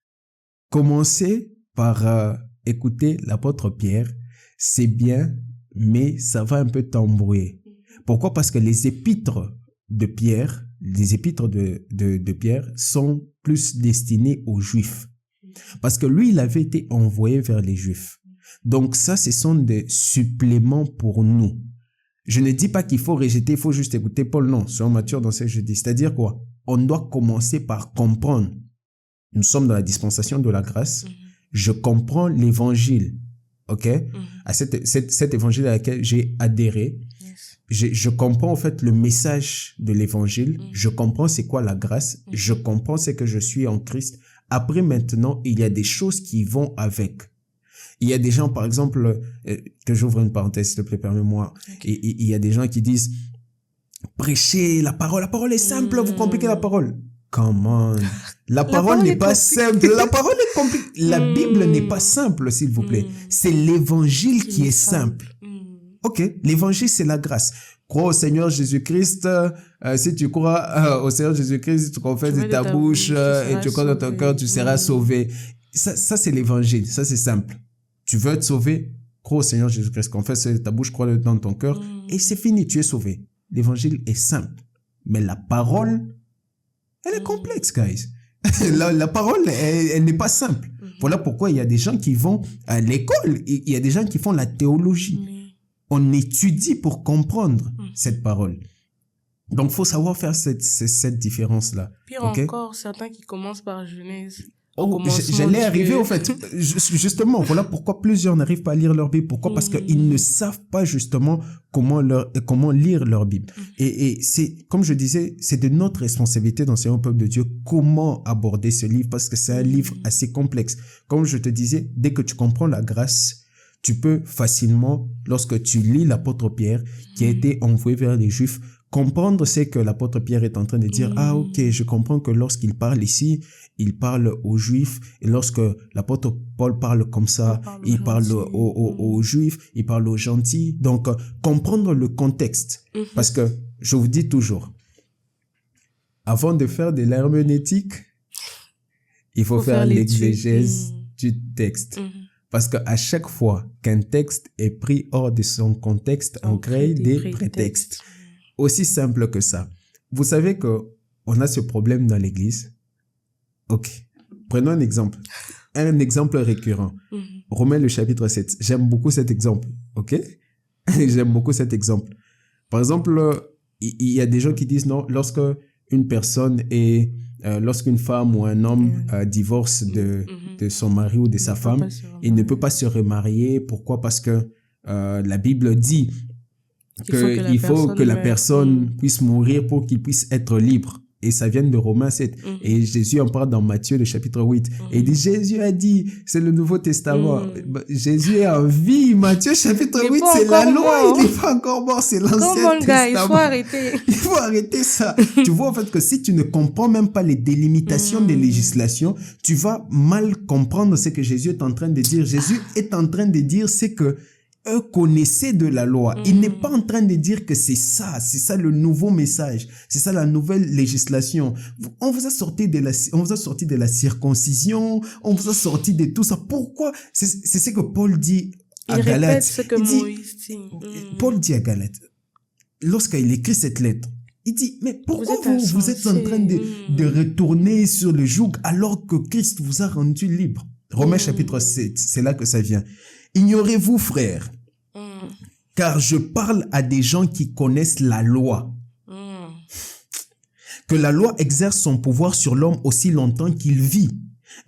commencer par écouter l'apôtre Pierre, c'est bien, mais ça va un peu t'embrouiller. Pourquoi? Parce que les épîtres de Pierre, Pierre sont plus destinés aux Juifs. Parce que lui, il avait été envoyé vers les Juifs. Donc ça, ce sont des suppléments pour nous. Je ne dis pas qu'il faut rejeter, il faut juste écouter Paul. Non, soyons matures dans ce que je dis. C'est-à-dire quoi? On doit commencer par comprendre. Nous sommes dans la dispensation de la grâce. Je comprends l'évangile. Ok? À cet évangile à laquelle j'ai adhéré. Je comprends en fait le message de l'évangile. Je comprends c'est quoi la grâce. Je comprends c'est que je suis en Christ. Après, maintenant, il y a des choses qui vont avec. Il y a des gens, par exemple, que j'ouvre une parenthèse, s'il te plaît, permets-moi. Okay. Et il y a des gens qui disent, prêchez la parole est simple, vous compliquez la parole. Come on. La parole n'est pas simple. La parole est compliquée. La Bible n'est pas simple, s'il vous plaît. C'est l'évangile qui est simple. Ok, l'évangile, c'est la grâce. Crois au Seigneur Jésus-Christ. Si tu crois au Seigneur Jésus-Christ, tu confesses de ta bouche et tu crois dans ton cœur, tu seras sauvé. Ça c'est l'évangile. Ça, c'est simple. Tu veux être sauvé, crois au Seigneur Jésus-Christ. Confesse de ta bouche, crois dans ton cœur. Et c'est fini, tu es sauvé. L'évangile est simple. Mais la parole, elle est complexe, guys. La parole, elle n'est pas simple. Voilà pourquoi il y a des gens qui vont à l'école. Il y a des gens qui font la théologie. On étudie pour comprendre cette parole. Donc, il faut savoir faire cette différence-là. Pire encore, certains qui commencent par Genèse. J'allais arriver, au fait. Justement, voilà pourquoi plusieurs n'arrivent pas à lire leur Bible. Pourquoi? Parce qu'ils ne savent pas justement comment lire leur Bible. Et c'est, comme je disais, c'est de notre responsabilité d'enseigner au peuple de Dieu comment aborder ce livre, parce que c'est un livre assez complexe. Comme je te disais, dès que tu comprends la grâce, tu peux facilement, lorsque tu lis l'apôtre Pierre, qui a été envoyé vers les Juifs, comprendre, c'est que l'apôtre Pierre est en train de dire, ah ok, je comprends que lorsqu'il parle ici, il parle aux Juifs, et lorsque l'apôtre Paul parle comme ça, il parle aux Juifs, il parle aux gentils. Donc, comprendre le contexte. Parce que, je vous dis toujours, avant de faire de l'herméneutique, il faut faire l'exégèse du texte. Parce qu'à chaque fois qu'un texte est pris hors de son contexte, on crée des prétextes. Aussi simple que ça. Vous savez que on a ce problème dans l'église. Ok. Prenons un exemple. Un exemple récurrent. Romains le chapitre 7. J'aime beaucoup cet exemple. Ok? J'aime beaucoup cet exemple. Par exemple, il y a des gens qui disent non, lorsque une personne est, lorsqu'une femme ou un homme divorce de son mari ou de sa femme, il ne peut pas se remarier. Pourquoi? Parce que la Bible dit qu'il faut que la personne puisse mourir pour qu'il puisse être libre. Et ça vient de Romains 7. Et Jésus en parle dans Matthieu, le chapitre 8. Et il dit, Jésus a dit, c'est le Nouveau Testament. Jésus est en vie. Matthieu, chapitre 8, c'est la loi. Il n'est pas encore mort. C'est l'Ancien Testament. Il faut arrêter. Il faut arrêter ça. Tu vois, en fait, que si tu ne comprends même pas les délimitations des législations, tu vas mal comprendre ce que Jésus est en train de dire. Jésus est en train de dire, c'est que eux connaissaient de la loi. Il n'est pas en train de dire que c'est ça le nouveau message, c'est ça la nouvelle législation. On vous a sorti de la circoncision, on vous a sorti de tout ça. Pourquoi? C'est ce que Paul dit à Galates. Ce que Moïse dit. Paul dit à Galates, lorsqu'il écrit cette lettre, il dit, mais pourquoi vous êtes en train de retourner sur le joug alors que Christ vous a rendu libre? Romains chapitre 7, c'est là que ça vient. Ignorez-vous, frères, car je parle à des gens qui connaissent la loi, que la loi exerce son pouvoir sur l'homme aussi longtemps qu'il vit.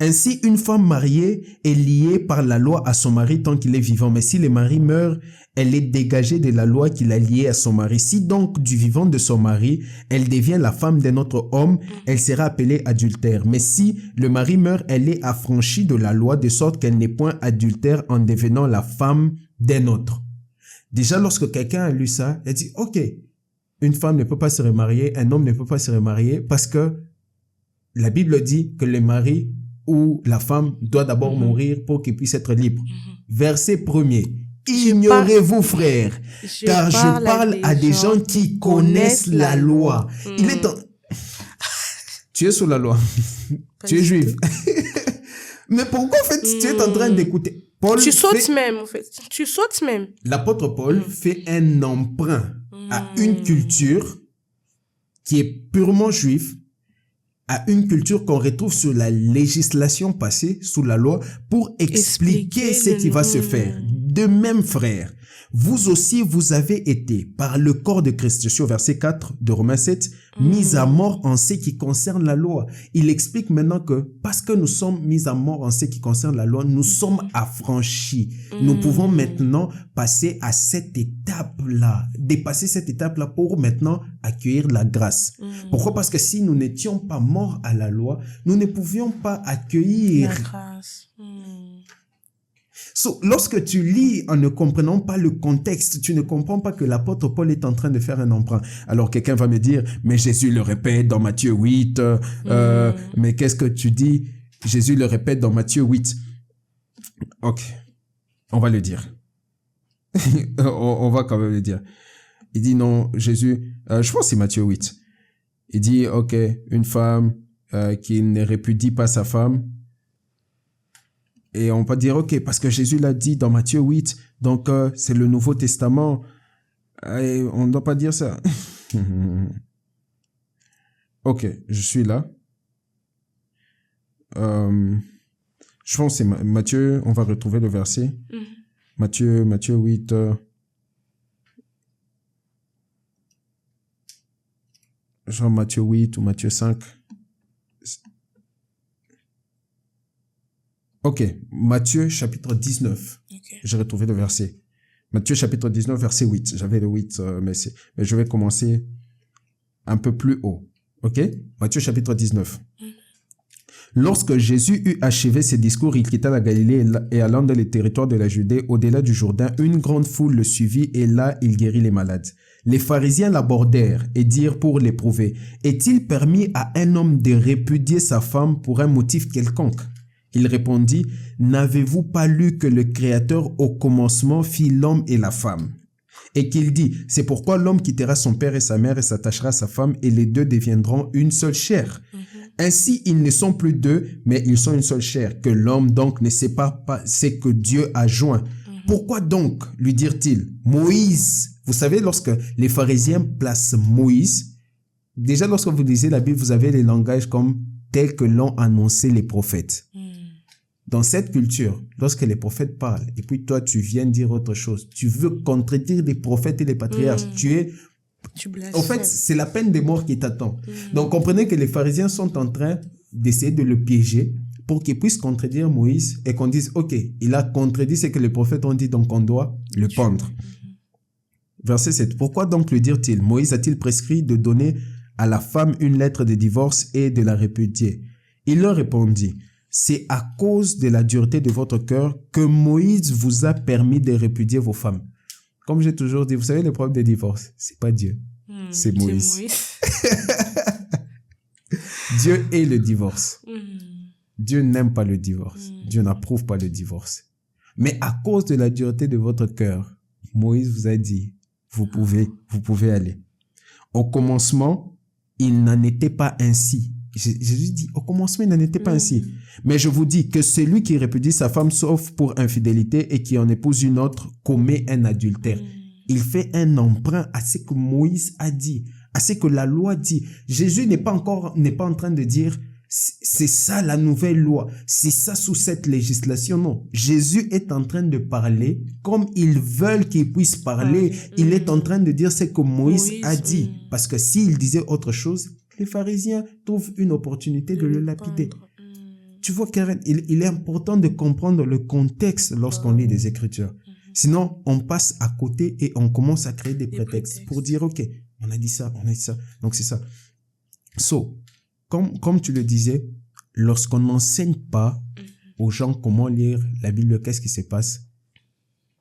Ainsi, une femme mariée est liée par la loi à son mari tant qu'il est vivant. Mais si le mari meurt, elle est dégagée de la loi qui l'a liée à son mari. Si donc, du vivant de son mari, elle devient la femme d'un autre homme, elle sera appelée adultère. Mais si le mari meurt, elle est affranchie de la loi, de sorte qu'elle n'est point adultère en devenant la femme d'un autre. Déjà, lorsque quelqu'un a lu ça, il dit, ok, une femme ne peut pas se remarier, un homme ne peut pas se remarier, parce que la Bible dit que le mari ou la femme doit d'abord mourir pour qu'il puisse être libre. Verset 1er. Ignorez-vous, frères, car je parle à des gens qui connaissent la loi. Il est Tu es sous la loi. Tu es juif. Mais pourquoi, en fait, tu es en train d'écouter? Paul tu sautes même, en fait. Tu sautes même. L'apôtre Paul fait un emprunt à une culture qui est purement juive, à une culture qu'on retrouve sur la législation passée, sous la loi, pour expliquer ce qui va se faire. De même, frères, vous aussi, vous avez été, par le corps de Christ, je suis au verset 4 de Romains 7, mis à mort en ce qui concerne la loi. Il explique maintenant que, parce que nous sommes mis à mort en ce qui concerne la loi, nous sommes affranchis. Nous pouvons maintenant passer à cette étape-là, dépasser cette étape-là pour maintenant accueillir la grâce. Pourquoi? Parce que si nous n'étions pas morts à la loi, nous ne pouvions pas accueillir la grâce. Lorsque tu lis en ne comprenant pas le contexte, tu ne comprends pas que l'apôtre Paul est en train de faire un emprunt. Alors quelqu'un va me dire, mais Jésus le répète dans Matthieu 8, mais qu'est-ce que tu dis? Jésus le répète dans Matthieu 8. Ok, on va le dire. on va quand même le dire. Il dit non, Jésus, je pense que c'est Matthieu 8. Il dit, ok, une femme qui ne répudie pas sa femme. Et on va dire, ok, parce que Jésus l'a dit dans Matthieu 8, donc c'est le Nouveau Testament. Et on ne doit pas dire ça. Ok, je suis là. Je pense que c'est Matthieu, on va retrouver le verset. Matthieu 8. Genre Matthieu 8 ou Matthieu 5. Ok, Matthieu chapitre 19. Okay. J'ai retrouvé le verset. Matthieu chapitre 19, verset 8. J'avais le 8, mais je vais commencer un peu plus haut. Ok? Matthieu chapitre 19. Lorsque Jésus eut achevé ses discours, il quitta la Galilée et allant dans les territoires de la Judée, au-delà du Jourdain, une grande foule le suivit et là, il guérit les malades. Les pharisiens l'abordèrent et dirent pour l'éprouver, « Est-il permis à un homme de répudier sa femme pour un motif quelconque ?» Il répondit, « N'avez-vous pas lu que le Créateur au commencement fit l'homme et la femme ? Et qu'il dit, c'est pourquoi l'homme quittera son père et sa mère et s'attachera à sa femme et les deux deviendront une seule chair. Ainsi, ils ne sont plus deux, mais ils sont une seule chair, que l'homme donc ne sépare pas ce que Dieu a joint. Pourquoi donc, lui dirent-ils, Moïse, vous savez, lorsque les pharisiens placent Moïse, déjà lorsque vous lisez la Bible, vous avez les langages comme tels que l'ont annoncé les prophètes. Dans cette culture, lorsque les prophètes parlent, et puis toi, tu viens dire autre chose, tu veux contredire les prophètes et les patriarches, en fait, c'est la peine de mort qui t'attend. Donc, comprenez que les pharisiens sont en train d'essayer de le piéger pour qu'il puisse contredire Moïse et qu'on dise, OK, il a contredit ce que les prophètes ont dit, donc on doit le pendre. Verset 7. Pourquoi donc le dirent-ils? Moïse a-t-il prescrit de donner à la femme une lettre de divorce et de la répudier? Il leur répondit, c'est à cause de la dureté de votre cœur que Moïse vous a permis de répudier vos femmes. Comme j'ai toujours dit, vous savez, le problème des divorces, c'est pas Dieu, c'est Moïse. Dieu est le divorce. Dieu n'aime pas le divorce. Dieu n'approuve pas le divorce. Mais à cause de la dureté de votre cœur, Moïse vous a dit, vous pouvez aller. Au commencement, il n'en était pas ainsi. Jésus dit, au commencement, il n'en était pas ainsi. Mais je vous dis que celui qui répudie sa femme sauf pour infidélité et qui en épouse une autre commet un adultère. Il fait un emprunt à ce que Moïse a dit, à ce que la loi dit. Jésus n'est pas en train de dire, c'est ça la nouvelle loi, c'est ça sous cette législation. Non, Jésus est en train de parler comme ils veulent qu'il puisse parler. Il est en train de dire ce que Moïse a dit. Parce que s'il disait autre chose, les pharisiens trouvent une opportunité de le lapider. Tu vois, Karen, il est important de comprendre le contexte lorsqu'on lit des Écritures. Sinon, on passe à côté et on commence à créer des prétextes pour dire, OK, on a dit ça. Donc, c'est ça. So, comme tu le disais, lorsqu'on n'enseigne pas aux gens comment lire la Bible, qu'est-ce qui se passe?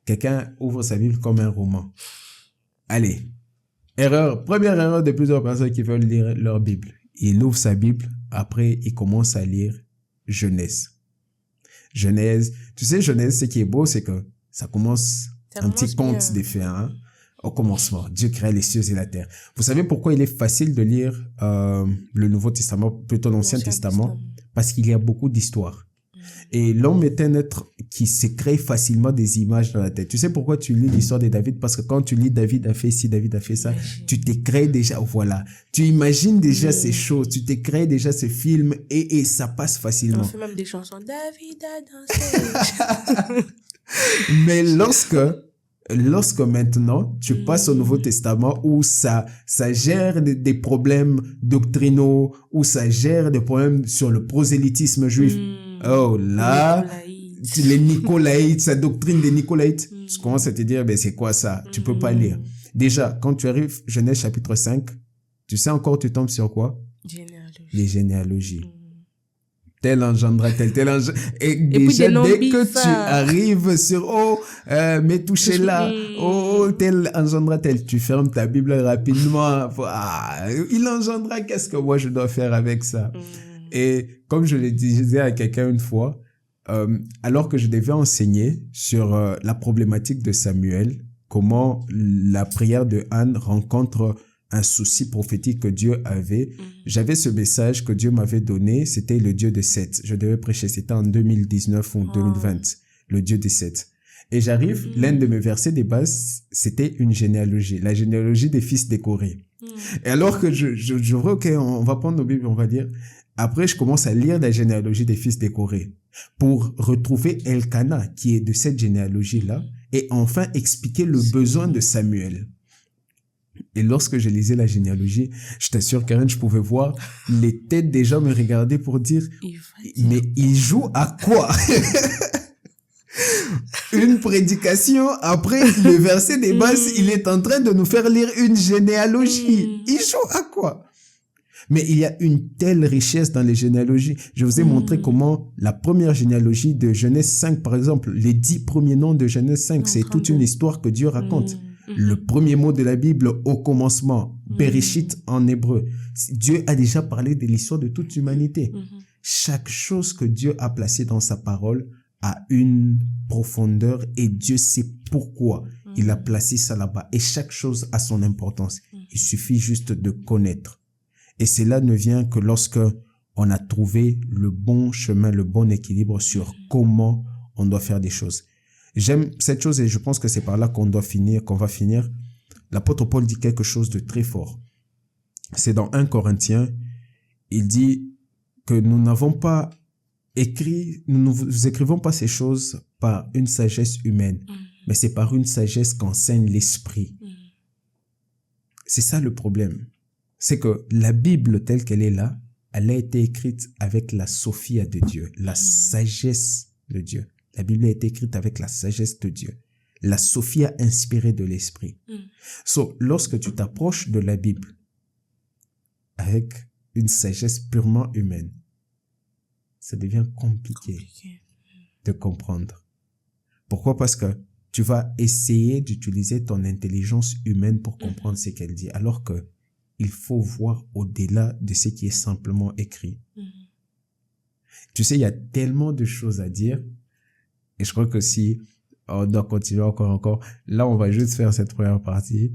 Quelqu'un ouvre sa Bible comme un roman. Allez. Première erreur de plusieurs personnes qui veulent lire leur Bible. Il ouvre sa Bible, après il commence à lire Genèse. Genèse, tu sais, Genèse, ce qui est beau, c'est que ça commence un petit conte des faits, hein. Au commencement, Dieu créa les cieux et la terre. Vous savez pourquoi il est facile de lire le Nouveau Testament, plutôt l'Ancien Testament? Parce qu'il y a beaucoup d'histoires. Et l'homme est un être qui se crée facilement des images dans la tête. Tu sais pourquoi tu lis l'histoire de David? Parce que quand tu lis David a fait ci, David a fait ça, tu te crées déjà, voilà. Tu imagines déjà ces choses, tu te crées déjà ces films et ça passe facilement. On fait même des chansons. David a dansé. Mais lorsque maintenant, tu passes au Nouveau Testament où ça gère des problèmes doctrinaux, où ça gère des problèmes sur le prosélytisme juif. Oh là, les Nicolaïtes, sa doctrine des Nicolaïtes. Tu commences à te dire, ben c'est quoi ça? Tu peux pas lire. Déjà, quand tu arrives, Genèse chapitre 5, tu sais encore, tu tombes sur quoi? Les généalogies. Tel engendra tel et déjà dès que tu arrives sur mais touchez là, tel engendra tel, tu fermes ta Bible rapidement. Il engendra, qu'est-ce que moi je dois faire avec ça? Et comme je le disais à quelqu'un une fois, alors que je devais enseigner sur la problématique de Samuel, comment la prière de Anne rencontre un souci prophétique que Dieu avait. J'avais ce message que Dieu m'avait donné, c'était le Dieu de Seth. Je devais prêcher, c'était en 2019 ou 2020, le Dieu de Seth. Et j'arrive, l'un de mes versets de base, c'était une généalogie, la généalogie des fils de Corée. Et alors que je vois, OK, on va prendre nos Bibles, on va dire. Après, je commence à lire la généalogie des fils de Corée pour retrouver Elkana, qui est de cette généalogie-là, et enfin expliquer le besoin de Samuel. Et lorsque je lisais la généalogie, je t'assure, Karen, je pouvais voir les têtes des gens me regarder pour dire, mais il joue à quoi? Une prédication, après le verset des bases, il est en train de nous faire lire une généalogie. Il joue à quoi? Mais il y a une telle richesse dans les généalogies. Je vous ai montré comment la première généalogie de Genèse 5, par exemple, les 10 premiers noms de Genèse 5, c'est toute une histoire que Dieu raconte. Le premier mot de la Bible, au commencement, Bereshit en hébreu. Dieu a déjà parlé de l'histoire de toute l'humanité. Chaque chose que Dieu a placée dans sa parole a une profondeur et Dieu sait pourquoi il a placé ça là-bas. Et chaque chose a son importance. Il suffit juste de connaître. Et cela ne vient que lorsque on a trouvé le bon chemin, le bon équilibre sur comment on doit faire des choses. J'aime cette chose et je pense que c'est par là qu'on va finir. L'apôtre Paul dit quelque chose de très fort. C'est dans 1 Corinthiens, il dit que nous n'avons pas écrit, nous ne vous écrivons pas ces choses par une sagesse humaine, mais c'est par une sagesse qu'enseigne l'esprit. C'est ça le problème. C'est que la Bible telle qu'elle est là, elle a été écrite avec la Sophia de Dieu, la sagesse de Dieu. La Bible a été écrite avec la sagesse de Dieu. La Sophia inspirée de l'esprit. Lorsque tu t'approches de la Bible avec une sagesse purement humaine, ça devient compliqué de comprendre. Pourquoi? Parce que tu vas essayer d'utiliser ton intelligence humaine pour comprendre ce qu'elle dit, alors que il faut voir au-delà de ce qui est simplement écrit. Tu sais, il y a tellement de choses à dire, et je crois que si on doit continuer encore, là on va juste faire cette première partie,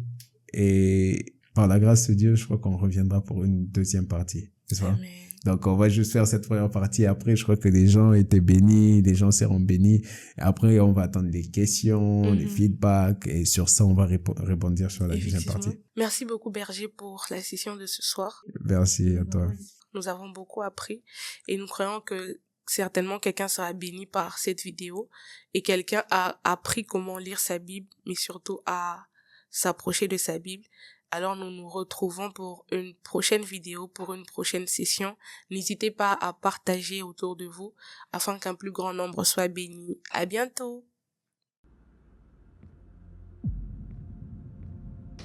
et par la grâce de Dieu, je crois qu'on reviendra pour une deuxième partie. C'est ça? Donc, on va juste faire cette première partie. Après, je crois que les gens étaient bénis, les gens seront bénis. Après, on va attendre les questions, les feedbacks. Et sur ça, on va rebondir sur la deuxième partie. Merci beaucoup, Berger, pour la session de ce soir. Merci à toi. Nous avons beaucoup appris et nous croyons que certainement quelqu'un sera béni par cette vidéo et quelqu'un a appris comment lire sa Bible, mais surtout à s'approcher de sa Bible. Alors nous nous retrouvons pour une prochaine vidéo, pour une prochaine session. N'hésitez pas à partager autour de vous afin qu'un plus grand nombre soit béni. À bientôt.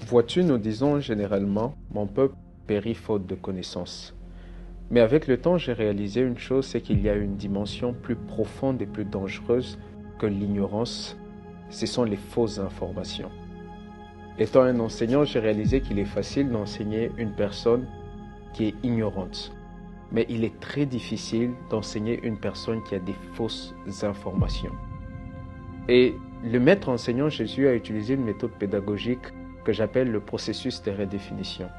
Vois-tu, nous disons généralement, mon peuple périt faute de connaissance. Mais avec le temps, j'ai réalisé une chose, c'est qu'il y a une dimension plus profonde et plus dangereuse que l'ignorance. Ce sont les fausses informations. Étant un enseignant, j'ai réalisé qu'il est facile d'enseigner une personne qui est ignorante. Mais il est très difficile d'enseigner une personne qui a des fausses informations. Et le maître enseignant Jésus a utilisé une méthode pédagogique que j'appelle le processus de redéfinition.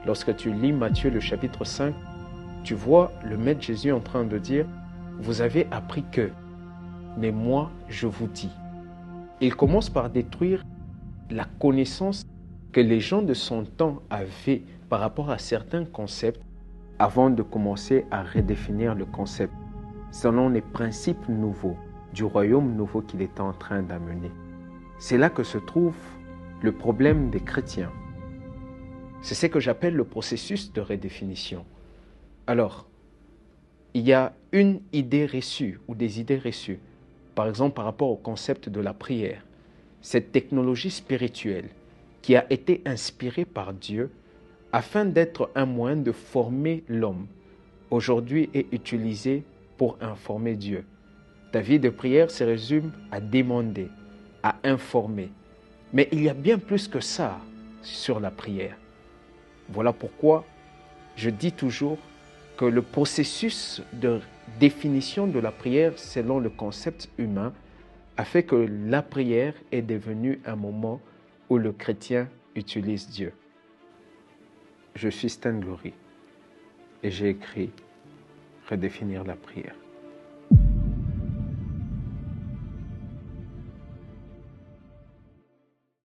Lorsque tu lis Matthieu le chapitre 5, tu vois le maître Jésus en train de dire « Vous avez appris que, mais moi je vous dis ». Il commence par détruire la connaissance que les gens de son temps avaient par rapport à certains concepts avant de commencer à redéfinir le concept selon les principes nouveaux du royaume nouveau qu'il était en train d'amener. C'est là que se trouve le problème des chrétiens. C'est ce que j'appelle le processus de redéfinition. Alors, il y a une idée reçue ou des idées reçues, par exemple par rapport au concept de la prière. Cette technologie spirituelle qui a été inspirée par Dieu afin d'être un moyen de former l'homme, aujourd'hui est utilisée pour informer Dieu. Ta vie de prière se résume à demander, à informer. Mais il y a bien plus que ça sur la prière. Voilà pourquoi je dis toujours que le processus de définition de la prière selon le concept humain a fait que la prière est devenue un moment où le chrétien utilise Dieu. Je suis Stan Glory et j'ai écrit « Redéfinir la prière ».